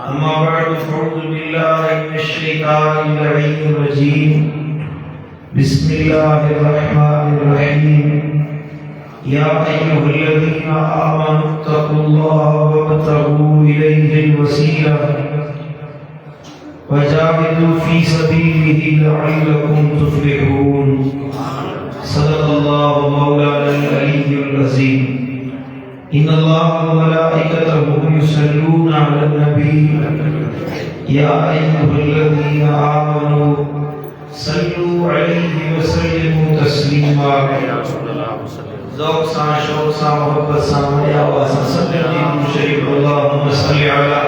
अम्मा बाद फ़अऊज़ु बिल्लाहि मिनश शैतानिर रजीम बिस्मिल्लाहिर रहमानिर रहीम या अय्युहल्लज़ीना आमनुत्तक़ुल्लाहा वब्तगू इलैहिल वसीला वजाहिदू फी सबीलिही लअल्लकुम तुफ़्लिहून। सल्लल्लाहु मौलाना अलिय्युल अज़ीम। इन्नल्लाह व मलाइकतहु युसल्लूना अलन नबी या अय्युहल्लज़ीना आमनू सल्लू अलैहि व सल्लिमू तस्लीमा। ज़ौक़ सा शौक़ सा मोहब्बत सा मया आवाज़ सा सल्लल्लाहु शरीफ अल्लाहुम्मा सल्लि अला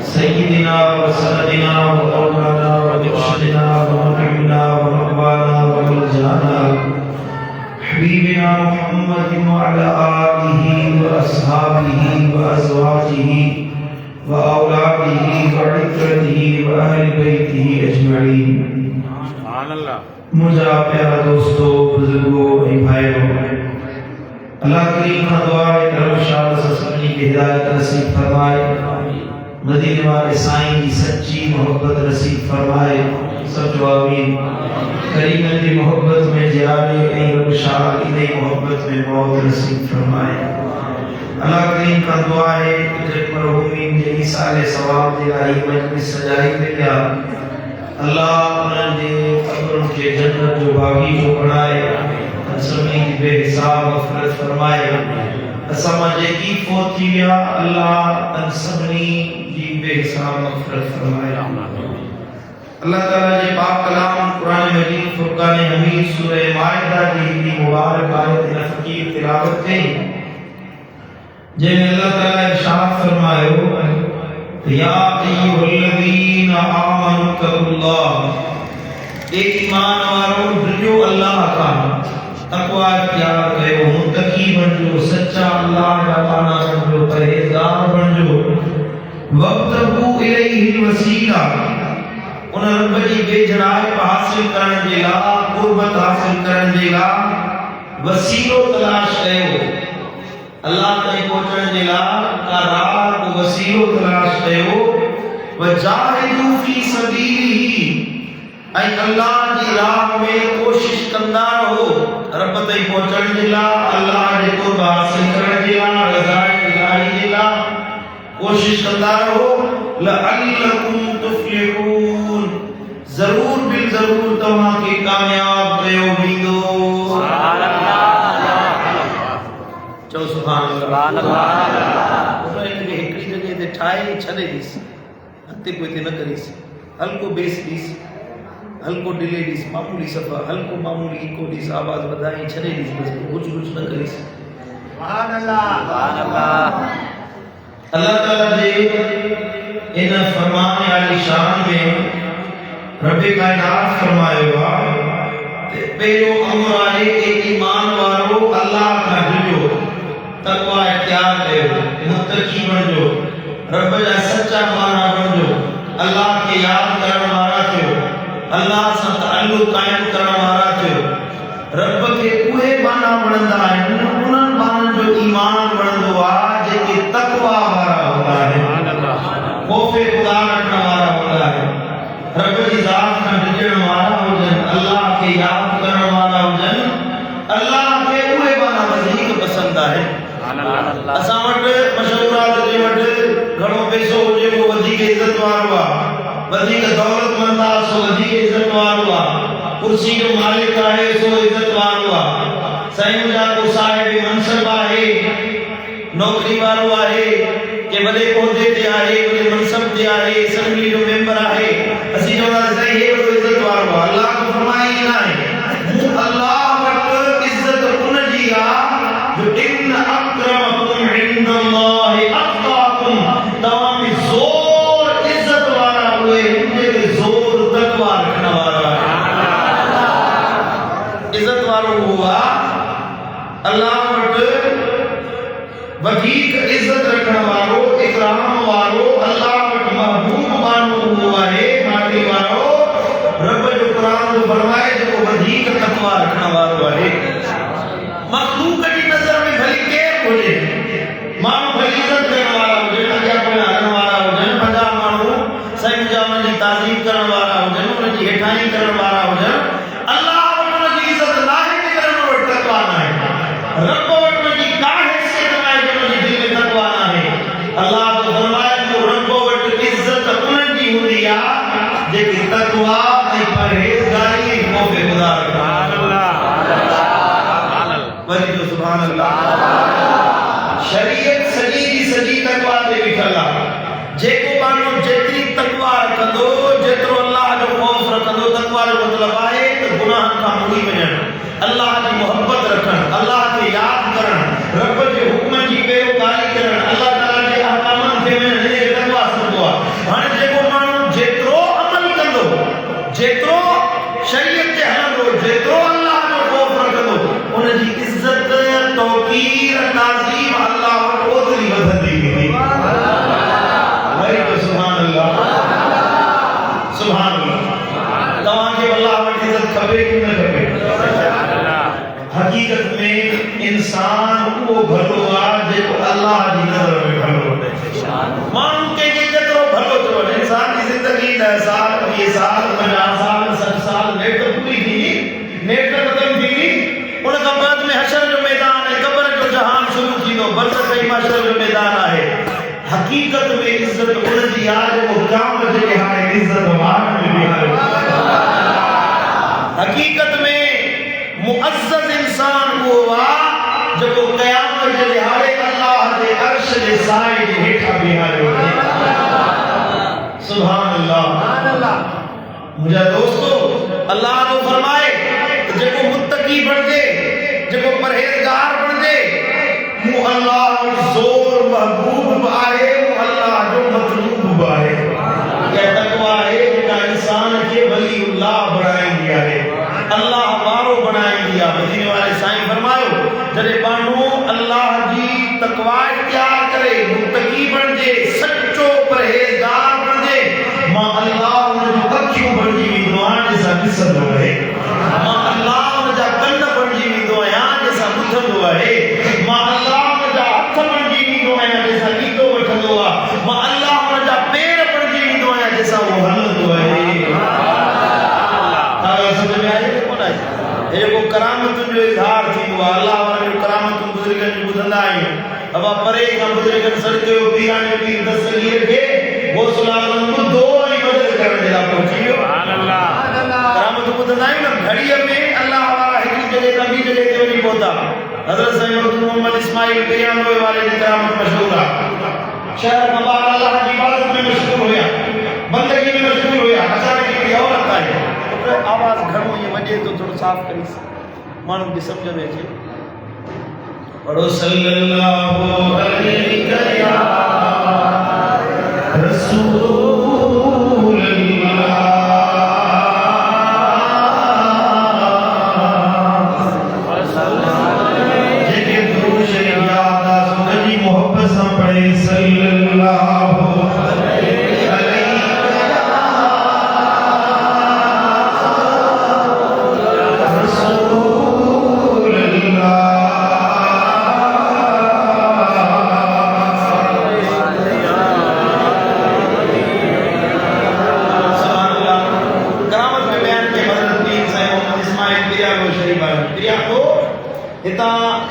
सय्यिदिना व सनदिना व मौलाना व मुर्शिदना व मुनइमिना व मक़वाना व मलजाना हबीबिना मुहम्मद व अला आलिहि व अस्हाबिहि व अज़वाजिहि व औलादिहि व इत्तरतिहि व अहले बैतिहि अजमईन। सुभान अल्लाह। मुझे प्यारा दोस्तों, बुजुर्गों, भाइयों, अल्लाह करीम का दुआ है करम शाह ससनी की हिदायत नसीब फरमाए, मदीने वाले साईं की सच्ची मोहब्बत नसीब फरमाए। सब जो आमीन। करीम की मोहब्बत में जियारे रब शाह की मोहब्बत में मौत नसीब फरमाए। अल्लाह करीम का दुआ है कि मरहूमीन के इसाले सवाब दिलाई मजलिस सजाई दिया, अल्लाह उनके कब्रों के जन्नत जो बागी को बनाए, सभी की बेहिसाब मग़फ़िरत फरमाए। असमाजे की फोतिया अल्लाह सबनी की बेहिसाब मग़फ़िरत फरमाए। अल्लाह ताला जे पाक कलाम कुरान मजीद फुरकान हमीद सूरह माइदा की मुबारक आयत फकीर तिलावत कई, जिनमें अल्लाह ताला इरशाद फरमायो या अय्युहल्लज़ीना आमनुत्तक़ुल्लाह, एक ईमान वालों डरो अल्लाह का, तकवा इख्तियार करो, मुत्तकी बनो, सच्चा अल्लाह का पाना बनो, परहेज़गार बनो। वब्तगू इलैहिल वसीला, उन रब जी बेजराए हासिल करण जे लाइ, कुर्बत हासिल करण जे लाइ वसीलो तलाश कयो। अल्लाह ताईं पहुचण जे लाइ का राह को वसीलो तलाश कयो। वजाहिदू फी सबीलिही, ऐं अल्लाह जी राह में कोशिश कंदा रहो, रब ताईं पहुचण जे लाइ, अल्लाह जे कुर्ब हासिल करण जे लाइ, रज़ा इलाही जे लाइ कोशिश कंदा रहो। लअल्लकुम तुफ़्लिहून, जरूर बिल जरूर तव्हां खे कामयाब कयो वेंदो। सुभान अल्लाह। चओ सुभान अल्लाह। इनखे हिकड़ी जगह ते ठाहे छॾे ॾिस, हथे कोई ते न करीस, हल्को बेस ॾिस, हल्को डिले ॾिस, मामूली सफ़ा हल्को मामूली इको ॾिस, आवाज़ वधाई छॾे ॾिस, बस कुछ कुछ न करीस। सुभान अल्लाह। सुभान अल्लाह। अल्लाह ताला जे इन फरमान आली शान में रब कायनात फरमायो आहे ते पहिरियों अमर आहे कि ईमान वारो अल्लाह का डरो, तकवा इख्तियार कयो, मुत्तकी बणो, रब जा सच्चा माना बणो, अल्लाह के याद करण वारा थियो, अल्लाह सां ताल्लुक़ कायम करण वारा थियो। रब के उहे माना वणंदा आहिनि, उन्हनि माननि जो ईमान वणंदो आहे जेके तकवा वारा हूंदा आहिनि, खौफ़े खुदा रखण वारा हूंदा आहिनि, रब जी ज़ात खां डिॼण वारा हुजनि, अल्लाह के याद करण वारा हुजनि। अल्लाह के उहे माना वधीक पसंद आहे। असां वटि मशहूरात जे वटि घणो पैसो हुजे वो वधीक इज़त वारो आहे, वधीक दौलतमंद आहे सो वधीक इज़त वारो आहे, कुर्सी जो मालिक आहे सो इज़त वारो आहे, साईं जा को साहिब मनसब आहे, नौकरी वारो आहे, के वॾे पौधे ते आहे, वॾे मनसब ते आहे, असेंबली जो मेंबर आहे, असीं चवंदासीं साईं हे वॾो इज़त वारो आहे। अल्लाह को फरमाई न आहे, अल्लाह वटि इज़त उन जी आहे जो इन अक्रमकुम इंदल्लाहि अत्क़ाकुम, तव्हां में ज़ोर इज़त वारा उहे जेके ज़ोर तक़वा रखण वारा आहिनि। इज़त वारो उहो आहे अल्लाह वटि वधीक इज़त रखण वारो, इकराम वारो, अल्लाह वटि महबूब मानो उहो आहे, माटी वारो, रब जो क़ुरान जो फरमाए जेको वधीक तक़वा रखण वारो आहे। मखलूक जी नज़र में भली केर हुजे, माण्हू भली थी वञण, अल्लाह की मोहब्बत रखण, अल्लाह के याद करण, रब के हुक्म की पैरोकारी करण, अल्लाह ताला के अहकामन खे में ने तकवा समझो। हाणे जेको माण्हू जेतिरो अमल कंदो, जेतिरो शरीयत ते हलंदो, जेतिरो अल्लाह जो खौफ रखंदो, उन जी इज्जत तौकीर ताज़ीम अल्लाह वटि ओतिरी वधंदी वेंदी। सुभान अल्लाह, सुभान अल्लाह। तव्हां खे अल्लाह वटि इज्जत खपे कि न खपे? हकीकत में इंसान वो भलो आहे जेको अल्लाह जी नज़र में भलो आहे। माण्हू कंहिंखे जेतिरो भलो थियो, इंसान जी ज़िंदगी 10 साल 20 साल 50 साल 60 साल नेट पूरी थी, नेट ख़त्म थी, उन खां बाद में हशर जो मैदान है, क़ब्र जो जहान शुरू थींदो, बरज़ख ऐं महशर जो मैदान आहे। हकीकत में इज्जत उन जी आहे जेको क़यामत जे ॾिहाड़े इज्जत वार में बीहारियो। हकीकत में मुअज़्ज़ज़ इंसान वो आहे जेको क़यामत जे ॾिहाड़े अल्लाह जे अर्श जे साए जे हेठां बीहारियो। सुभान अल्लाह, मुंहिंजा दोस्तो, अल्लाह तो फरमाए जेको मुत्तकी बणजे, जेको परहेज़गार बणजे, मु अल्लाह ज़ोर महबूब आहे, मु अल्लाह जो मतलूब आहे। या तक़वा आहे जेका इंसान खे वलीउल्लाह बणाईंदी आहे, अल्लाह वारो बणाईंदी आहे। मदीने वाले साईं फरमायो जॾहिं माण्हू अल्लाह जी तक़वा इख्तियार करे, मुत्तकी बणजे, सच्चो परहेज़गार बणजे, मां अल्लाह उन जूं अखियूं बणजी वेंदो आहियां जंहिंसां ॾिसंदो आहे, मां अल्लाह उन जा कन बणजी वेंदो आहियां जंहिंसां ॿुधंदो आहे, मां अल्लाह उन जा हथ बणजी वेंदो आहियां जंहिंसां ॾींदो वठंदो आहे, मां अल्लाह उन जा पेर बणजी वेंदो आहियां जंहिंसां उहो हलंदो आहे। समझ में आई कोन आई? जेको करामतुनि जो इज़हार थींदो आहे, अल्लाह वारनि जो करामतूं बुज़ुर्गनि जूं ॿुधंदा आहियूं। अब परे खां बुज़ुर्गनि सॾु कयो पीराणे पीर दस्तगीर खे गौसुल आज़म ॿुधो ऐं मदद करण जे लाइ पहुची वियो। करामतूं ॿुधंदा आहियूं न, घड़ीअ में अल्लाह वारा हिकिड़ी जॻह खां ॿी जॻह ते वञी पहुता। हज़रत साईं मखदूम मोहम्मद इस्माइल पेरियानोए वारे जी करामत मशहूर आहे। शहर खां ॿाहिरि अल्लाह जी इबादत में मशगूल हुया, बंदगी में मशगूल हुया। अचानक हिकिड़ी औरत आई, आवाज़ घणो ईअं वॼे तो थोड़ो साफ़ करीस, माण्हू खे सम्झ में अचे। पढ़ो सल्लल्लाहु अलैहि या रसूल अल्लाह। जेके दुरूद शरीफ याद आ सुनजी मोहब्बत सां पढ़े सल्लल्लाहु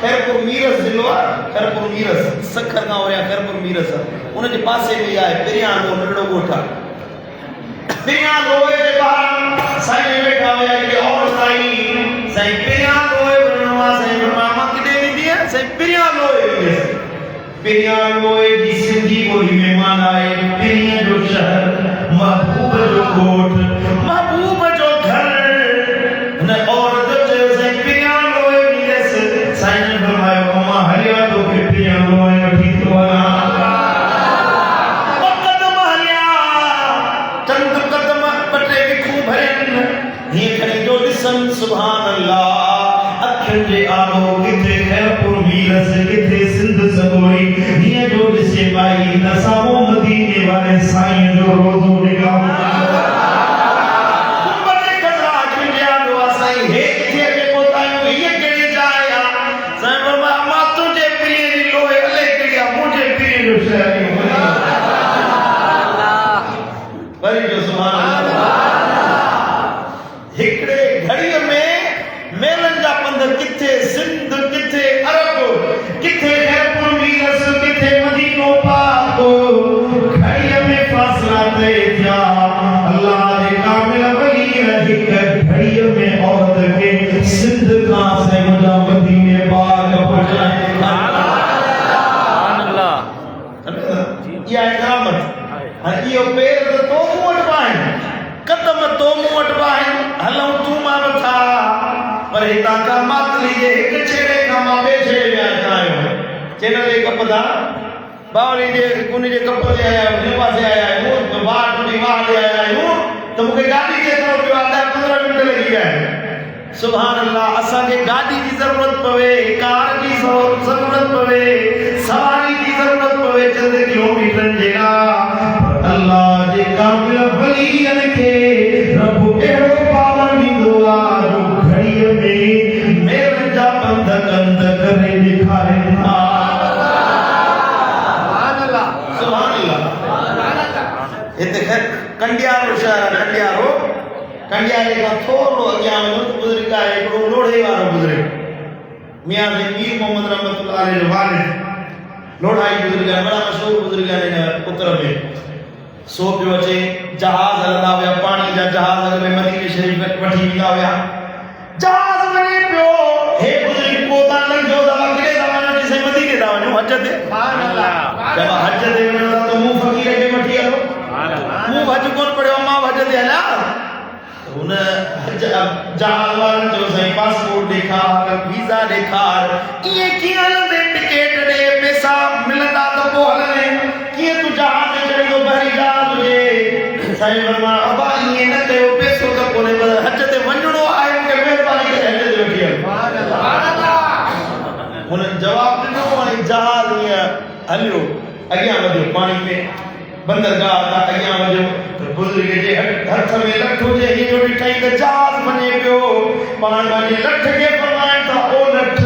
खैरपुर मीरस जिलो आहे, खैरपुर मीरस सखर गांव या खैरपुर मीरस उन जे पासे में आहे पेरियानो नंढड़ो ॻोठ आहे। पेरियानो जे ॿाहिरि साईं वेठा हुया कि और साईं पेरियानो वञणो आहे। साईं फरमाया मां किथे वेंदी आहियां? साईं पेरियानो वेंदसि। पेरियानो जी सिंधी ॿोली महिमान आहे, पेरियां जो शहर, महबूब जो ॻोठ, महबूब जो घर। हुन औरत चयो साईं पेरियानो वेंदसि। साईं ने फरमायो अम्मा हलिया तो पेरियानो वठी तो वञा। कदम हलिया, चंद कदम पटे विखूं भरनि, हीअं खणी जो ॾिसनि सुभान अल्लाह। अखियुनि जे आलो किथे खैरपुर मीरस, किथे सिंध सगोरी, हीअं जो ॾिसे पाई त साम्हूं मदीने वारे साईं जो रोज़ो निगाह। हिकड़े घड़ीअ में मेलनि जा पंध, किथे सिंध, किथे अरब, किथे खैरपुर मीरस, किथे मदीनो पाक, घड़ीअ में फासला तय थिया। अल्लाह जे कामिल वली हिक घड़ीअ में औरत खे सिंध खां मुंहिंजा मदीने पाक पहुचाए। इहा करामत। हाणे इहो पेर त तो मूं वटि बि आहिनि, कदम तो मूं वटि बि आहिनि, हलूं तूं मां नथा। पर हितां का मातली जे हिक छेड़े का मां ॿिए छेड़े में आयो चैनल जे कप दा बावली जे कुन जे कप ते आया आहियूं पासे आया आहियूं वाट टुटी वाह ते आया आहियूं तो मूंखे गाॾी जेतिरो पियो आहे 15 मिंट लॻी विया आहिनि सुभान अल्लाह असांखे गाॾी जी ज़रूरत पवे कार जी ज़रूरत पवे सवारी जी ज़रूरत पवे चंद किलोमीटर जेका अल्लाह जे कामिल वलीअन खे रब अहिड़ो पावर ॾींदो आहे जो घड़ीअ में मेरनि जा पंध कंध करे ॾेखारे हिते कंडियारो शहर कंडियारो कंडियारे का थोरो अॻियां वञो त बुज़ुर्ग आहे हिकिड़ो लोढ़े वारो बुज़ुर्ग मियां मीर मोहम्मद रहमतुल्लाह अलैहि जो वालिद लोढ़ाई बुज़ुर्ग आहे बड़ा मशहूर बुज़ुर्ग आहे हिन पुत्र में सो पियो अचे जहाज हलंदा हुया पाणी जा जहाज में मदीने शरीफ़ वठी ईंदा हुया जहाज वञे पियो हे बुज़ुर्ग पोता लंघो दवा केॾे था वञो चई मदीने था वञो हज ते सुभान अल्लाह जब हज ते वञो था त मूं फ़कीर खे वठी हलो मूं हज कोन पढ़ियो मां हज ते हलां उन जहाज वारनि जो साईं पासपोर्ट ॾेखार वीज़ा ॾेखार कीअं कीअं हलंदे टिकट ॾे पैसा मिलंदा त पोइ हलंदे कीअं तूं जहाज ते चढ़ंदो बहरी जहाज हुजे साईं फरमायो अबा ईअं न कयो पैसो त कोन्हे पर हज ते वञिणो आहे मूंखे महिरबानी करे हज ते वठी हल हुन जवाब ॾिनो ऐं जहाज ईअं हलियो अॻियां वधियो पाणी में बंदरगाह था अॻियां वधियो बुज़ुर्ग जे हथ में लठ हुजे हीअ जो ॾिठई त जहाज वञे पियो पाण पंहिंजे लठ खे फरमाइनि था ओ लठ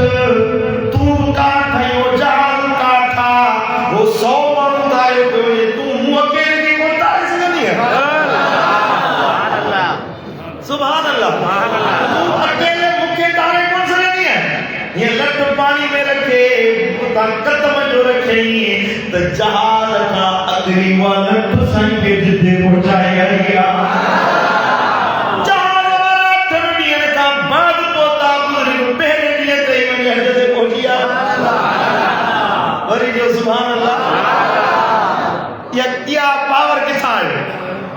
तूं काठ आहीं ओ जहाज काठ आहे हो 100 माण्हू तारियो पियो हुजे तूं मूं अकेले खे कोन तारे सघंदी सुभान अल्लाह तूं अकेले मूंखे तारे कोन सघंदी हीअ लठ पाणी में रखे उतां कदम जो रखई त जहाज खां अगरी वाला लठ साईं खे जिते पहुचाए आई आहे जहाज वारा 8 ॾींहनि खां बाद पहुता बुज़ुर्ग पहिरें ॾींहं ते वञी हज ते पहुची विया वरी जो सुभान अल्लाह इहा पावर किथां आहे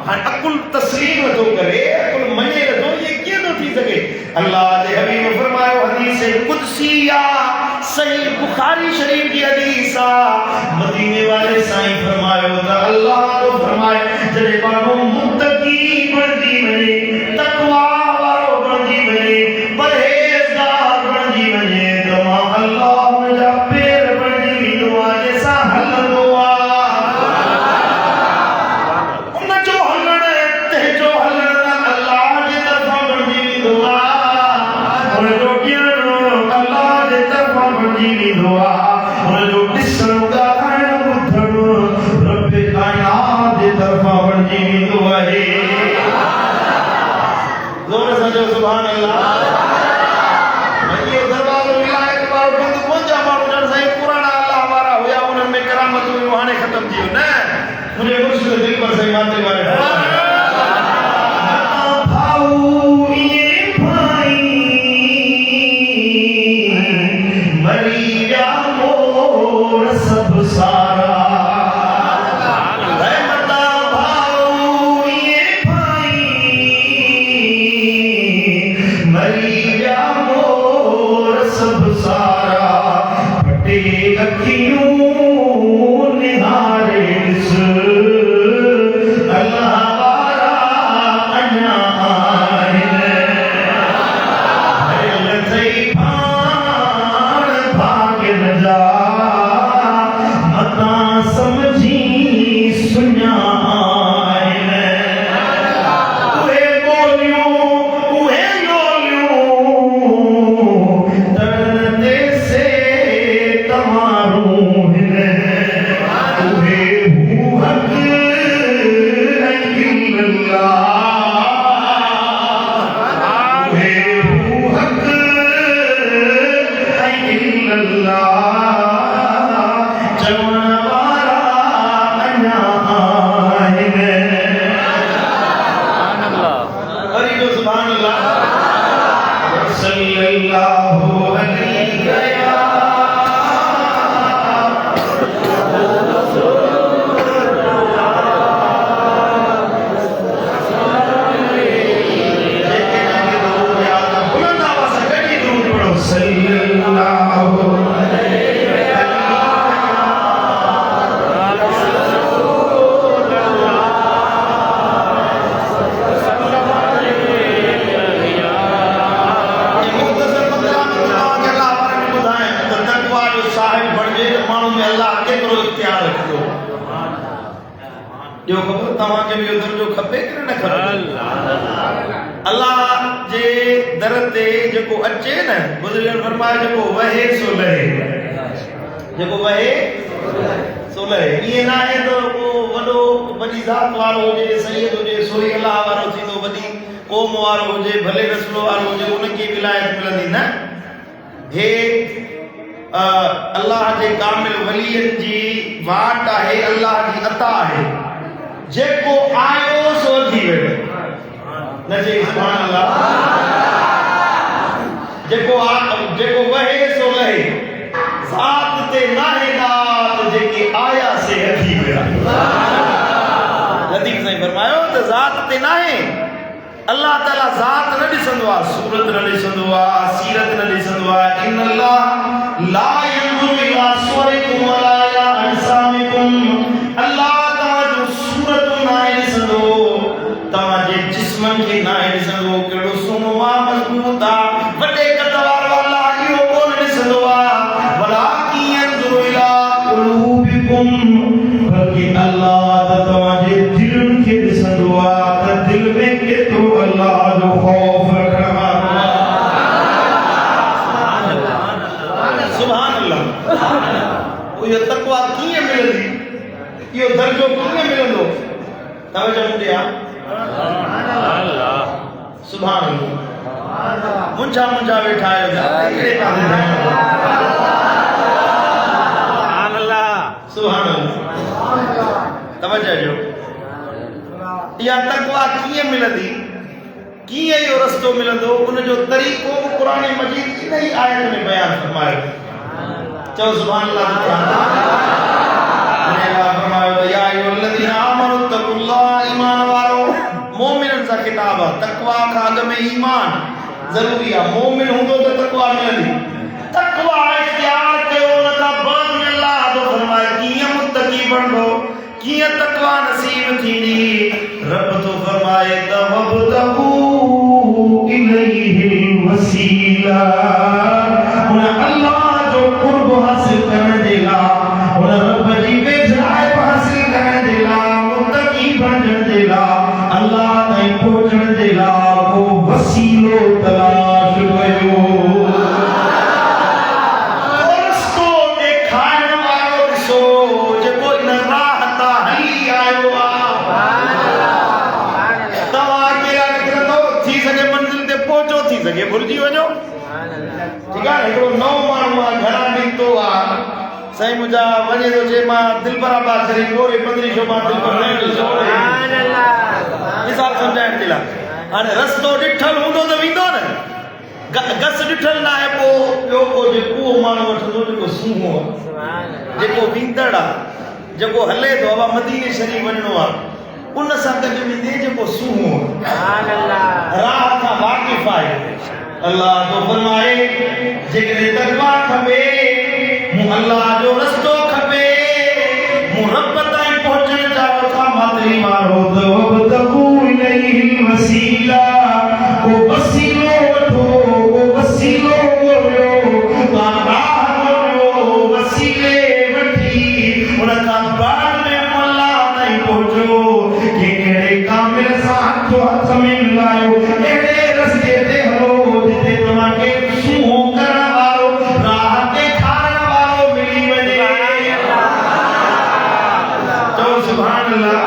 हाणे अकुल तस्लीम नथो करे अकुल मञे नथो इहे कीअं थो थी सघे अल्लाह जे हबीब फरमायो हदीस कुदसी आहे सही बुखारी शरीफ की हदीस आहे मदीने वाले साईं फरमायो त अल्लाह जो फरमाए जॾहिं माण्हू मुत्तकी बणजी वञे तक़वा वारो बणजी वञे परहेज़गार बणजी वञे त मां अल्लाह हुनजा पेर बणजी वेंदो आहे जंहिंसां हलंदो सुभान अल्लाह ये दरबार विलायत वारो बंद कोन जा माण्हू ॼण साईं पुराणा अल्लाह वारा हुया उन्हनि में करामत हुयूं हाणे ख़तम थी वियो न मुंहिंजे मुर्शिद दिल पर साईं माते वारे अल्लाह जो खबर तव्हांखे बि इहो दर्जो खपे कि न खपे? अल्लाह जे दर ते जेको अचे न, बुज़ुर्गनि फरमाया जेको वहे सो लहे, जेको वहे सो लहे। ईअं न आहे त को वॾो वॾी ज़ात वारो हुजे, सैयद हुजे, सोई अलाह वारो थींदो, वॾी क़ौम वारो हुजे, भले नस्ल वारो हुजे, उनखे विलायत मिलंदी न। हे अल्लाह जे कामिल वलियनि जी वाट आहे, अल्लाह जी अता आहे। जेको आयो सो थी वियो, न चई सुभान अल्लाह। जेको वहे सो लहे, ज़ात ते नाहे ज़ात जेके आया से हथी विया। हदीस में फरमायो त ज़ात ते नाहे, अल्लाह ताला ज़ात न ॾिसंदो आहे, सूरत न ॾिसंदो आहे, सीरत न ॾिसंदो आहे। इन अल्लाह ला यंज़ुरु इला सुवरिकुम वला इला अजसामिकुम। अल्लाह तव्हांजो सूरत न ॾिसंदो, तव्हांजे जिस्मनि खे न ॾिसंदो, कहिड़ो सुहिणो आहे, मज़बूत आहे, वॾे कद वारो अल्लाह इहो कोन ॾिसंदो आहे। वलाकिन यंज़ुरु इला क़ुलूबिकुम, बल्कि अल्लाह तव्हांजे दिलनि खे ॾिसंदो आहे त दिल में केतिरो अल्लाह जो ख़ौफ रखणु आहे। सुभान अल्लाह। इहो तक़वा कीअं मिलंदी, इहो दर्जो कीअं मिलंदो? तवजो ॾिया। सुभान अल्लाह। मुंहिंजा वेठा आहियो, हिकिड़े पासे सुभान अल्लाह। तवजो ॾियो। इहा तक़वा कीअं मिलंदी, कीअं इहो रस्तो मिलंदो, उनजो तरीक़ो क़ुरान मजीद इन ई आयत में बयान फरमायो। चओ सुभान अल्लाह। फरमायो त या अय्युहल्लज़ीना आमनू तक़ुल्लाह, ईमान वारो, मोमिननि सां खिताब आहे। तक़वा खां अॻु में ईमान ज़रूरी आहे। मोमिन हूंदो त तक़वा मिलंदी। तक़वा इख्तियार कयो, उन खां बाद में अल्लाह जो फरमाए कीअं मुत्तकी बणबो, कीअं तक़वा नसीब थींदी। रब तो फरमाए त वबतगू इलैहिल वसीला, उन अल्लाह जो क़ुर्ब हासिल करण जे लाइ, उन रब जी वेझराई हासिल करण जे लाइ, मुत्तकी बणजण जे लाइ, अल्लाह ताईं पहुचण जे लाइ को वसीलो तलाश कयो। रस्तो ॾेखारण वारो ॾिसो, जेको इन राह तां हली आयो आहे। तव्हांखे लॻंदो थी सघे मंज़िल ते पहुचो, थी सघे भुलिजी वञो। ठीकु आहे। हिकिड़ो नओं माण्हू आहे, घरां निकितो आहे, साईं मुंहिंजा वञे थो चए मां दिलबराबाद करे गोरे 1500 मां दिलबर मिसाल सम्झाइण जे लाइ। हाणे रस्तो ॾिठल हूंदो त वेंदो न, गस ॾिठल न आहे, पोइ ॿियो को जेको माण्हू वठंदो, जेको सूंहो आहे, जेको वींदड़ आहे, जेको हले थो, अब मदीने शरीफ़ वञिणो आहे, उन सां गॾु वेंदे जेको सूंहो आहे, राह खां वाक़िफ़ आहे। अल्लाह तो फरमाए जेकॾहिं तक़वा खपे, मूं अल्लाह जो रस्तो खपे, मूं रब ताईं पहुचण चाहियो था, मातरी वारो त वबतगू इलैहिल वसीला, को वसीलो वठो, को वसीलो ॻोल्हियो, राह ॻोल्हियो, वसीले वठी उन खां बाद में अल्लाह ताईं पहुचो। कि कहिड़े कामिल सां हथो हथ में मिलायो, अहिड़े रस्ते ते हलो जिते तव्हांखे सूंहो करण वारो, राह ॾेखारण वारो मिली वञे। चओ सुभान अल्लाह।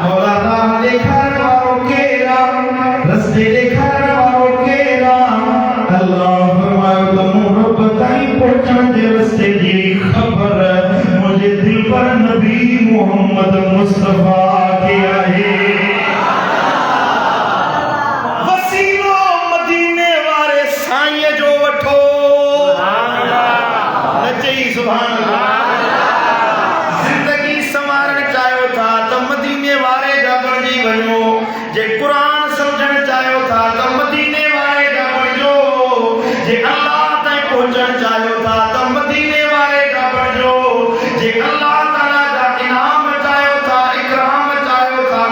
मौला राह ॾेखारण वारो केरु आहे, रस्ते ॾेखारण वारो केरु आहे? अल्लाह फरमायो त मूं रब ताईं पहुचण जे रस्ते जी ख़बर मुंहिंजे दिल पर नबी मोहम्मद मुस्तफा खे आहे। वसीलो मदीने वारे साईं जो वठो। न चई सुभान अल्लाह। जिंदगी संवारण चाहियो था त मदीने वारे जा बणजी वञो। जे क़ुरान सम्झण चाहियो था त मदीने वारे जा बणजो। जे अल्लाह ताईं पहुचण चाहियो था त मदीने वारे जा बणजो। जे अल्लाह ताला जा इनाम चाहियो था, इकराम चाहियो था,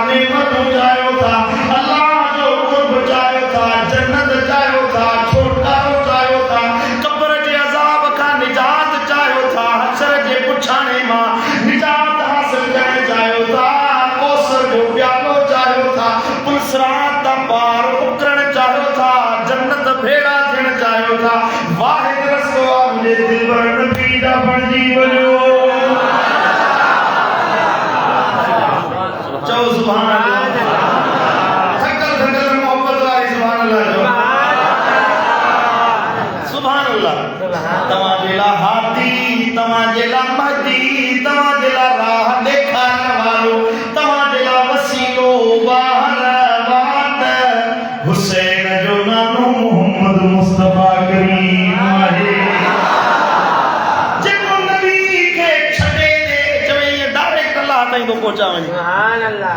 ताईं तो पहुचा वञे। सुभान अल्लाह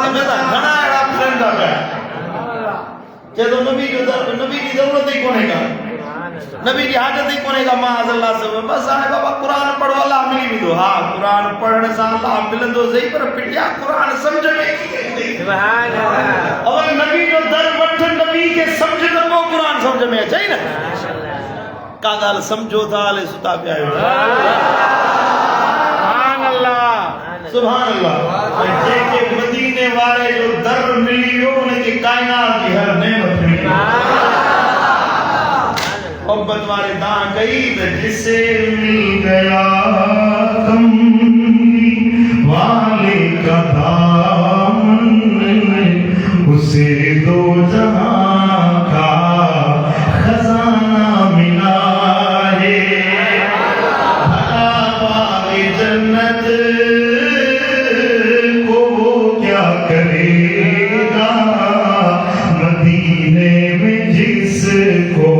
हिन त घणा अहिड़ा फ्रेंड था पिया चए थो नबी जी ज़रूरत ई कोन्हे का, नबी जी हाजत ई कोन्हे का, माज़अल्लाह से बस हाणे बाबा क़ुरान पढ़ो अल्लाह मिली वेंदो। हा क़ुरान पढ़ण सां अल्लाह मिलंदो सही, पर पिटिया क़ुरान सम्झ में सुभान अल्लाह और नबी जो दर वठ नबी के समझ त पोइ क़ुरान समझ में अचे न। का ॻाल्हि सम्झो था हले सुता पिया आहियो। सुभान अल्लाह सुभान अल्लाह। जेके मदीने वारे जो दर मिली वियो उनखे काइनात जी हर नेमत मिली। मोहब्बत वाले दां कई त जिसे मिल गया कमली वाले का दामन उसे दो जहां का खजाना मिला है। भला पाए जन्नत को वो क्या करेगा मदीने में जिसको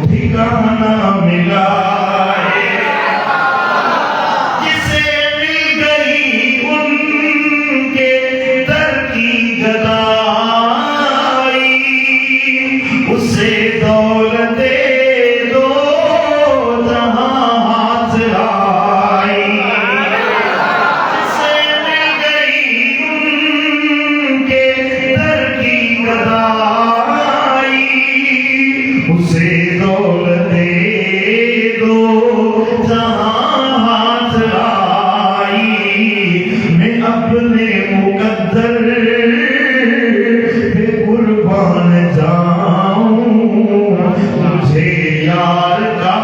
ठिकाना मिला है। जिसे मिल गई उनके दर की गदाई उसे दौलते दो जहां हाथ आई। जिसे मिल गई उनके दर की गदाई उसे दौलते दो जहां हाथ आई। मैं अपने मुकद्दर पे कुर्बान जाऊं मुझे यार का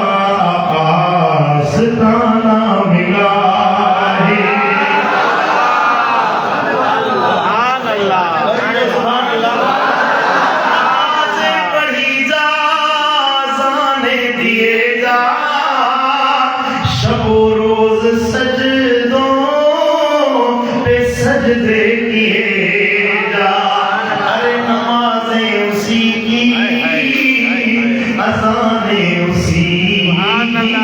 आस्ताना मिला है। सुभान अल्लाह सुभान अल्लाह। आज़े पढ़ी जा जाने दिए जा शबो रोज सजदों पे सजदे किए जा। अरे नमाजें उसी की अज़ानें उसी की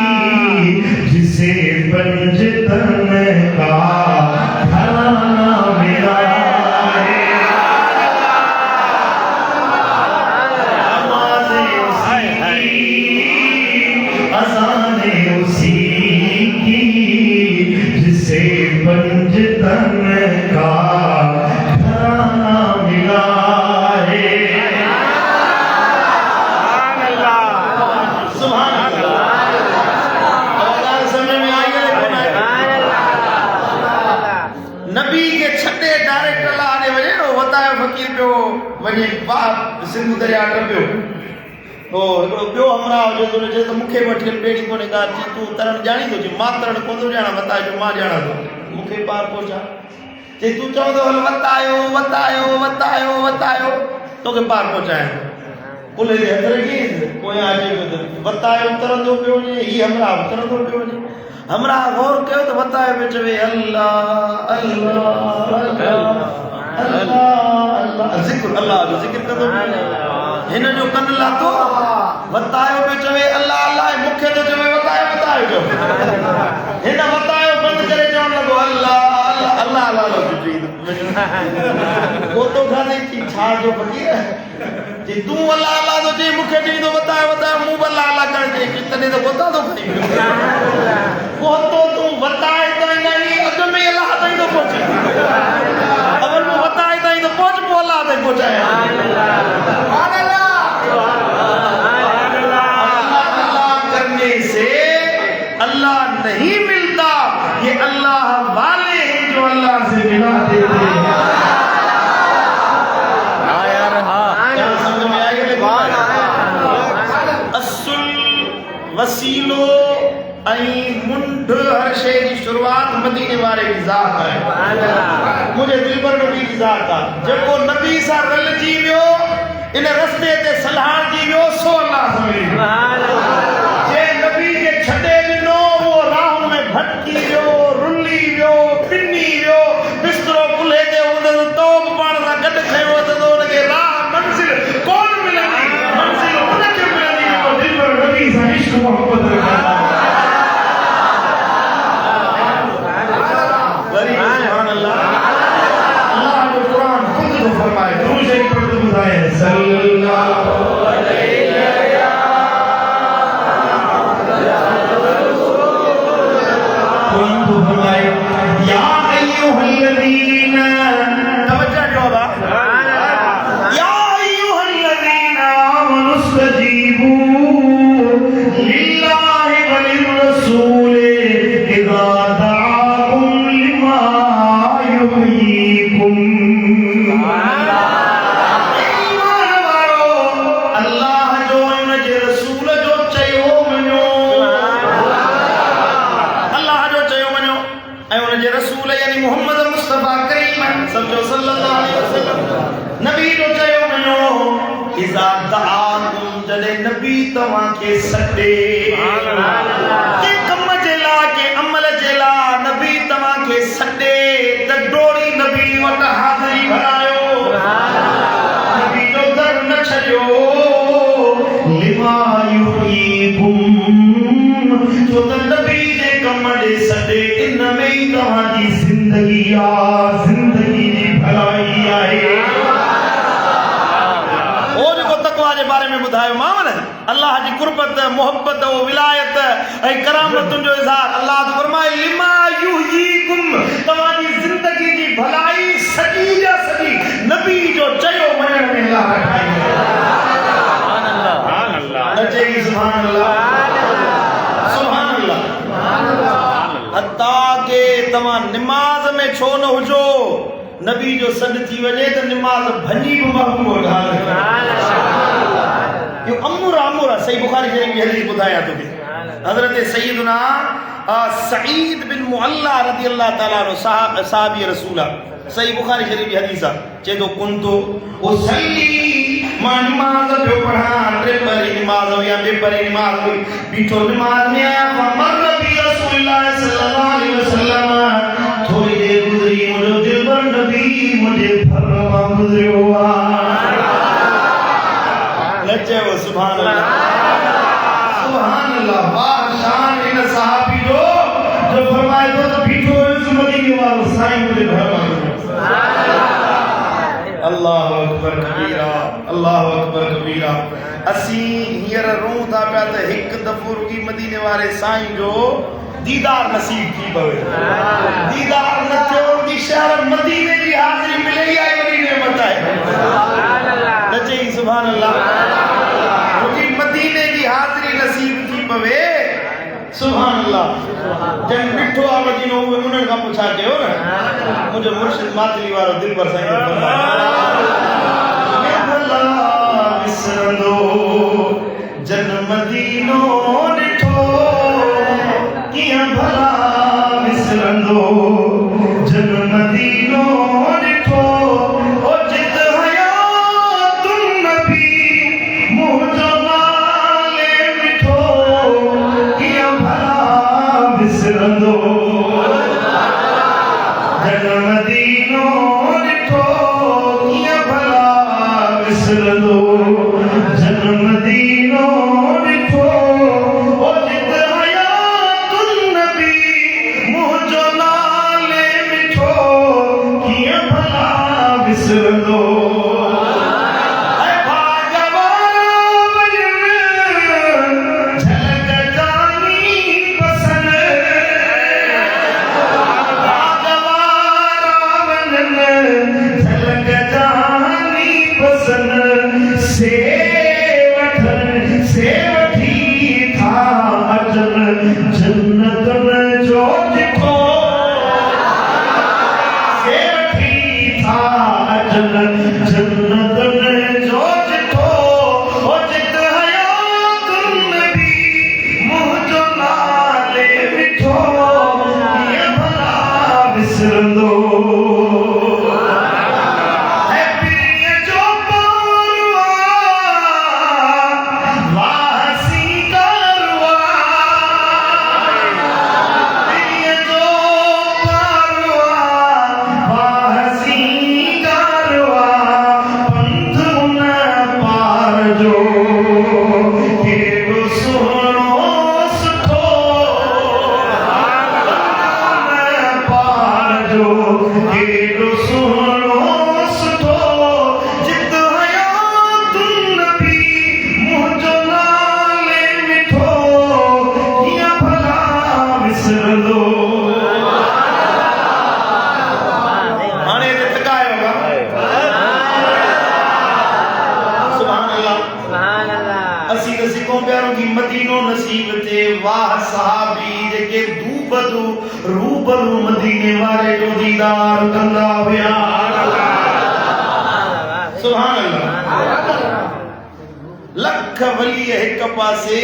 जिसे पंजतन का घराना मिला है। नमाज़ें उसी की अज़ानें उसी की जिसे पंजतन का घराना मिला है। सुभान अल्लाह। अल्लाह समझ में आई है कोन आहे? नबी के छॾे डायरेक्ट अल्लाह ने वञे न वतायो फ़कीर पियो वञे बाप सिंध दरिया टपियो। हो हिकिड़ो ॿियो हमरा हुजे त चए त मूंखे वठी हल ॿेड़ी कोन्हे का चई तूं तरण ॼाणी थो चई मां तरण कोन थो ॼाणा वतायो मां ॼाणा थो मूंखे पार पहुचा। चई तूं चवंदो हल वतायो वतायो वतायो वतायो तोखे पार पहुचायां। पुले जे हथ रखी पोयां अचे पियो त वतायो तरंदो पियो वञे हीअ हमरा तरंदो पियो वञे। हमरा गौर कयो त वतायो पियो चवे अल्लाह अल्लाह अल्लाह अल्लाह ज़िक्र अल्लाह जो ज़िक्र कंदो हिन जो कन लाथो वतायो पियो चवे अल्लाह अल्लाह मूंखे थो चवे वतायो वतायो जो हिन वतायो बंदि करे चवण लॻो अल्लाह अल्लाह अल्लाह अल्लाह गोतो खाने की छा जो फ़कीर जी तूं अल्लाह अल्लाह तो चई मूंखे चईंदो वतायो वतायो मूं बि अल्लाह अल्लाह करे चई तॾहिं त गोता थो खणी गोतो तूं वताए ताईं नहीं अॻ में अल्लाह ताईं थो पहुचे अगर मूं वताए ताईं तो पहुच पोइ अल्लाह ताईं पहुचाए। अल्लाह करने से अल्लाह नहीं मिलता, ये अल्लाह वाले हैं जो अल्लाह से मिला देते हैं। समझ में आई है? असुल वसीलो ऐं मुंड हर शइ जी शुरूआत मदीने वारे जी ज़ात आहे। मुंहिंजे दिलबर नबी जी ज़ात आहे जेको नबी सां रलिजी वियो इन रस्ते ते सलाह जी वियो सो अल्लाह सां मिली जे नबी खे छॾे ॾिनो उहो राह में भटकी वियो रुली वियो पिनी वियो बिस्तरो कुल्हे ते हूंदो त तौब पाण सां गॾु खयो त हुनखे राह मंज़िल कोन मिलंदी मंज़िल हुनखे मिलंदी जेको दिलबर नबी सां इश्क मोहब्बत रखंदो। ऐं उनजे रसूल यानी मोहम्मद मुस्तफा करीम सल्लल्लाहु अलैहि वसल्लम नबी जो चयो वञो इज़ा दआकुम जॾहिं नबी तव्हां खे सॾे के कम जे लाइ के अमल जे लाइ नबी तव्हां खे सॾे त डोड़ी नबी वटि हाज़िरी भरायो नबी जो दर न छॾियो लिमा युहीकुम जो त नबी जे कम ॾे सॾे इन में ई तव्हांजी ज़िंदगी आहे ज़िंदगी जी भलाई आहे ओ जेको तक़वा जे बारे में ॿुधायो मां न अल्लाह जी कुर्बत मोहब्बत ओ विलायत ऐं करामतुनि जो इज़हार अल्लाह तो फरमाए लिमा युहीकुम तव्हांजी ज़िंदगी जी भलाई सॼी जा सॼी नबी जो चयो मञण में अल्लाह ठाही सुभान अल्लाह न चई सुभान अल्लाह सुभान अल्लाह हत्ता के तव्हां निमाज़ में छो न हुजो नबी जो सॾ थी वञे त निमाज़ भञी बि महबूब यो अमूर सही बुखारी शरीफ की हदीस बुधाया तोखे हजरत सैयदना सईद बिन मुअल्ला रज़ी अल्लाह ताला अन्हु सहाबी रसूल सही बुखारी शरीफ की हदीस चे तो कुंतो उसल्ली मां नमाज पियो पढ़ा टे परी नमाज या बे परी नमाज हुई बीठो नमाज में आया मर नबी रसूलुल्लाह सल्लल्लाहु अलैहि वसल्लम थोड़ी देर गुजरी मुझे दिल पर नबी मुझे फरमा गुजरियो लज्जे वो सुभान अल्लाह वाह शान इन सहाबी जो फरमाए तो बीठो इस मदीने वालो साईं मुझे फरमा अल्लाहु अकबर कबीरा अल्लाहु अकबर कबीरा असी हियर रों था पिया त हिकु दफ़ो रुकी मदीने वारे साईं जो दीदार नसीब थी पवे दीदार न थियो कि शहर मदीने जी हाज़िरी मिले या वॾी नेमत आहे सुभान अल्लाह न चई सुभान अल्लाह रुकी मदीने जी हाज़िरी नसीब थी पवे सुभान अल्लाह जन मिठो आ मदीनो उन्हनि खां पुछा कयो न मुंहिंजो मुर्शिद मातली वारो दिल पर साईं विसरंदो जन मदीनो ॾिठो कीअं भला विसरंदो जन मदीनो ॾिठो ओ जित हयातुन नबी मुंहिंजो नाले मिठो कीअं भला विसरंदो जन मदीनो ॾिठो कीअं भला विसरंदो जन मदीनो ॾिठो ओ जित हयातुन नबी मुंहिंजो नाले मिठो कीअं भला विसरंदो मदीनो नसीब थे वाह सहाबी जेके दूबदू रूबरू मदीने वाले जो दीदार कंदा हुया सुभान अल्लाह लख वली एक पासे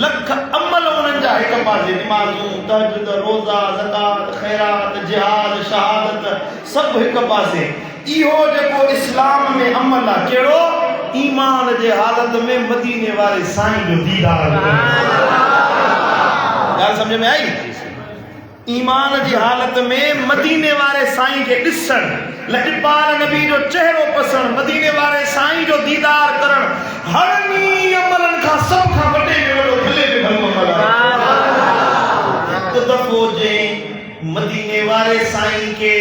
लख अमल उन्हनि जा हिक पासे नमाज़ूं तहज्जुद रोज़ा ज़कात खैरात जिहाद शहादत सभु हिक पासे इहो जेको इस्लाम में अमल आहे कहिड़ो ईमान जे हालत में मदीने वारे साईं जो दीदार ॻाल्हि सम्झ में आई ईमान जी हालत में मदीने वारे साईं खे ॾिसण लजपाल नबी जो चेहरो पसंद मदीने वारे साईं जो दीदार करण हरनी अमलनि खां सभ खां वॾे में वॾो भले में भलो अमल आहे हिकु दफ़ो जे मदीने वारे साईं के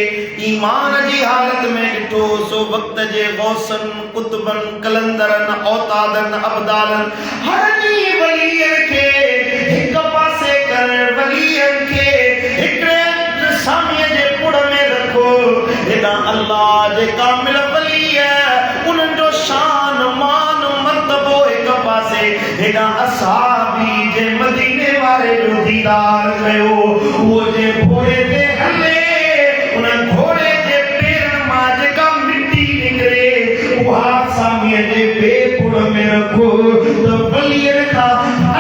ईमान जी हालत में ॾिठो सो वक्त जे गौसन कुतबन कलंदरन औतादन अबदालन हरनी वलीअ खे हिक पासे कर वलीअ खे हिकड़े सामीअ जे पुड़ में रखो हेॾा अल्लाह जे कामिल वली उन्हनि जो शान मान मर्तबो हिक पासे हेॾा असहाबी जे मदीने वारे जो दीदार कयो उहो जे घोड़े ते हले उन घोड़े जे पेरनि मां जेका मिटी निकिरे उहा सामीअ जे बेपुड़ में रखो त वलीअ खां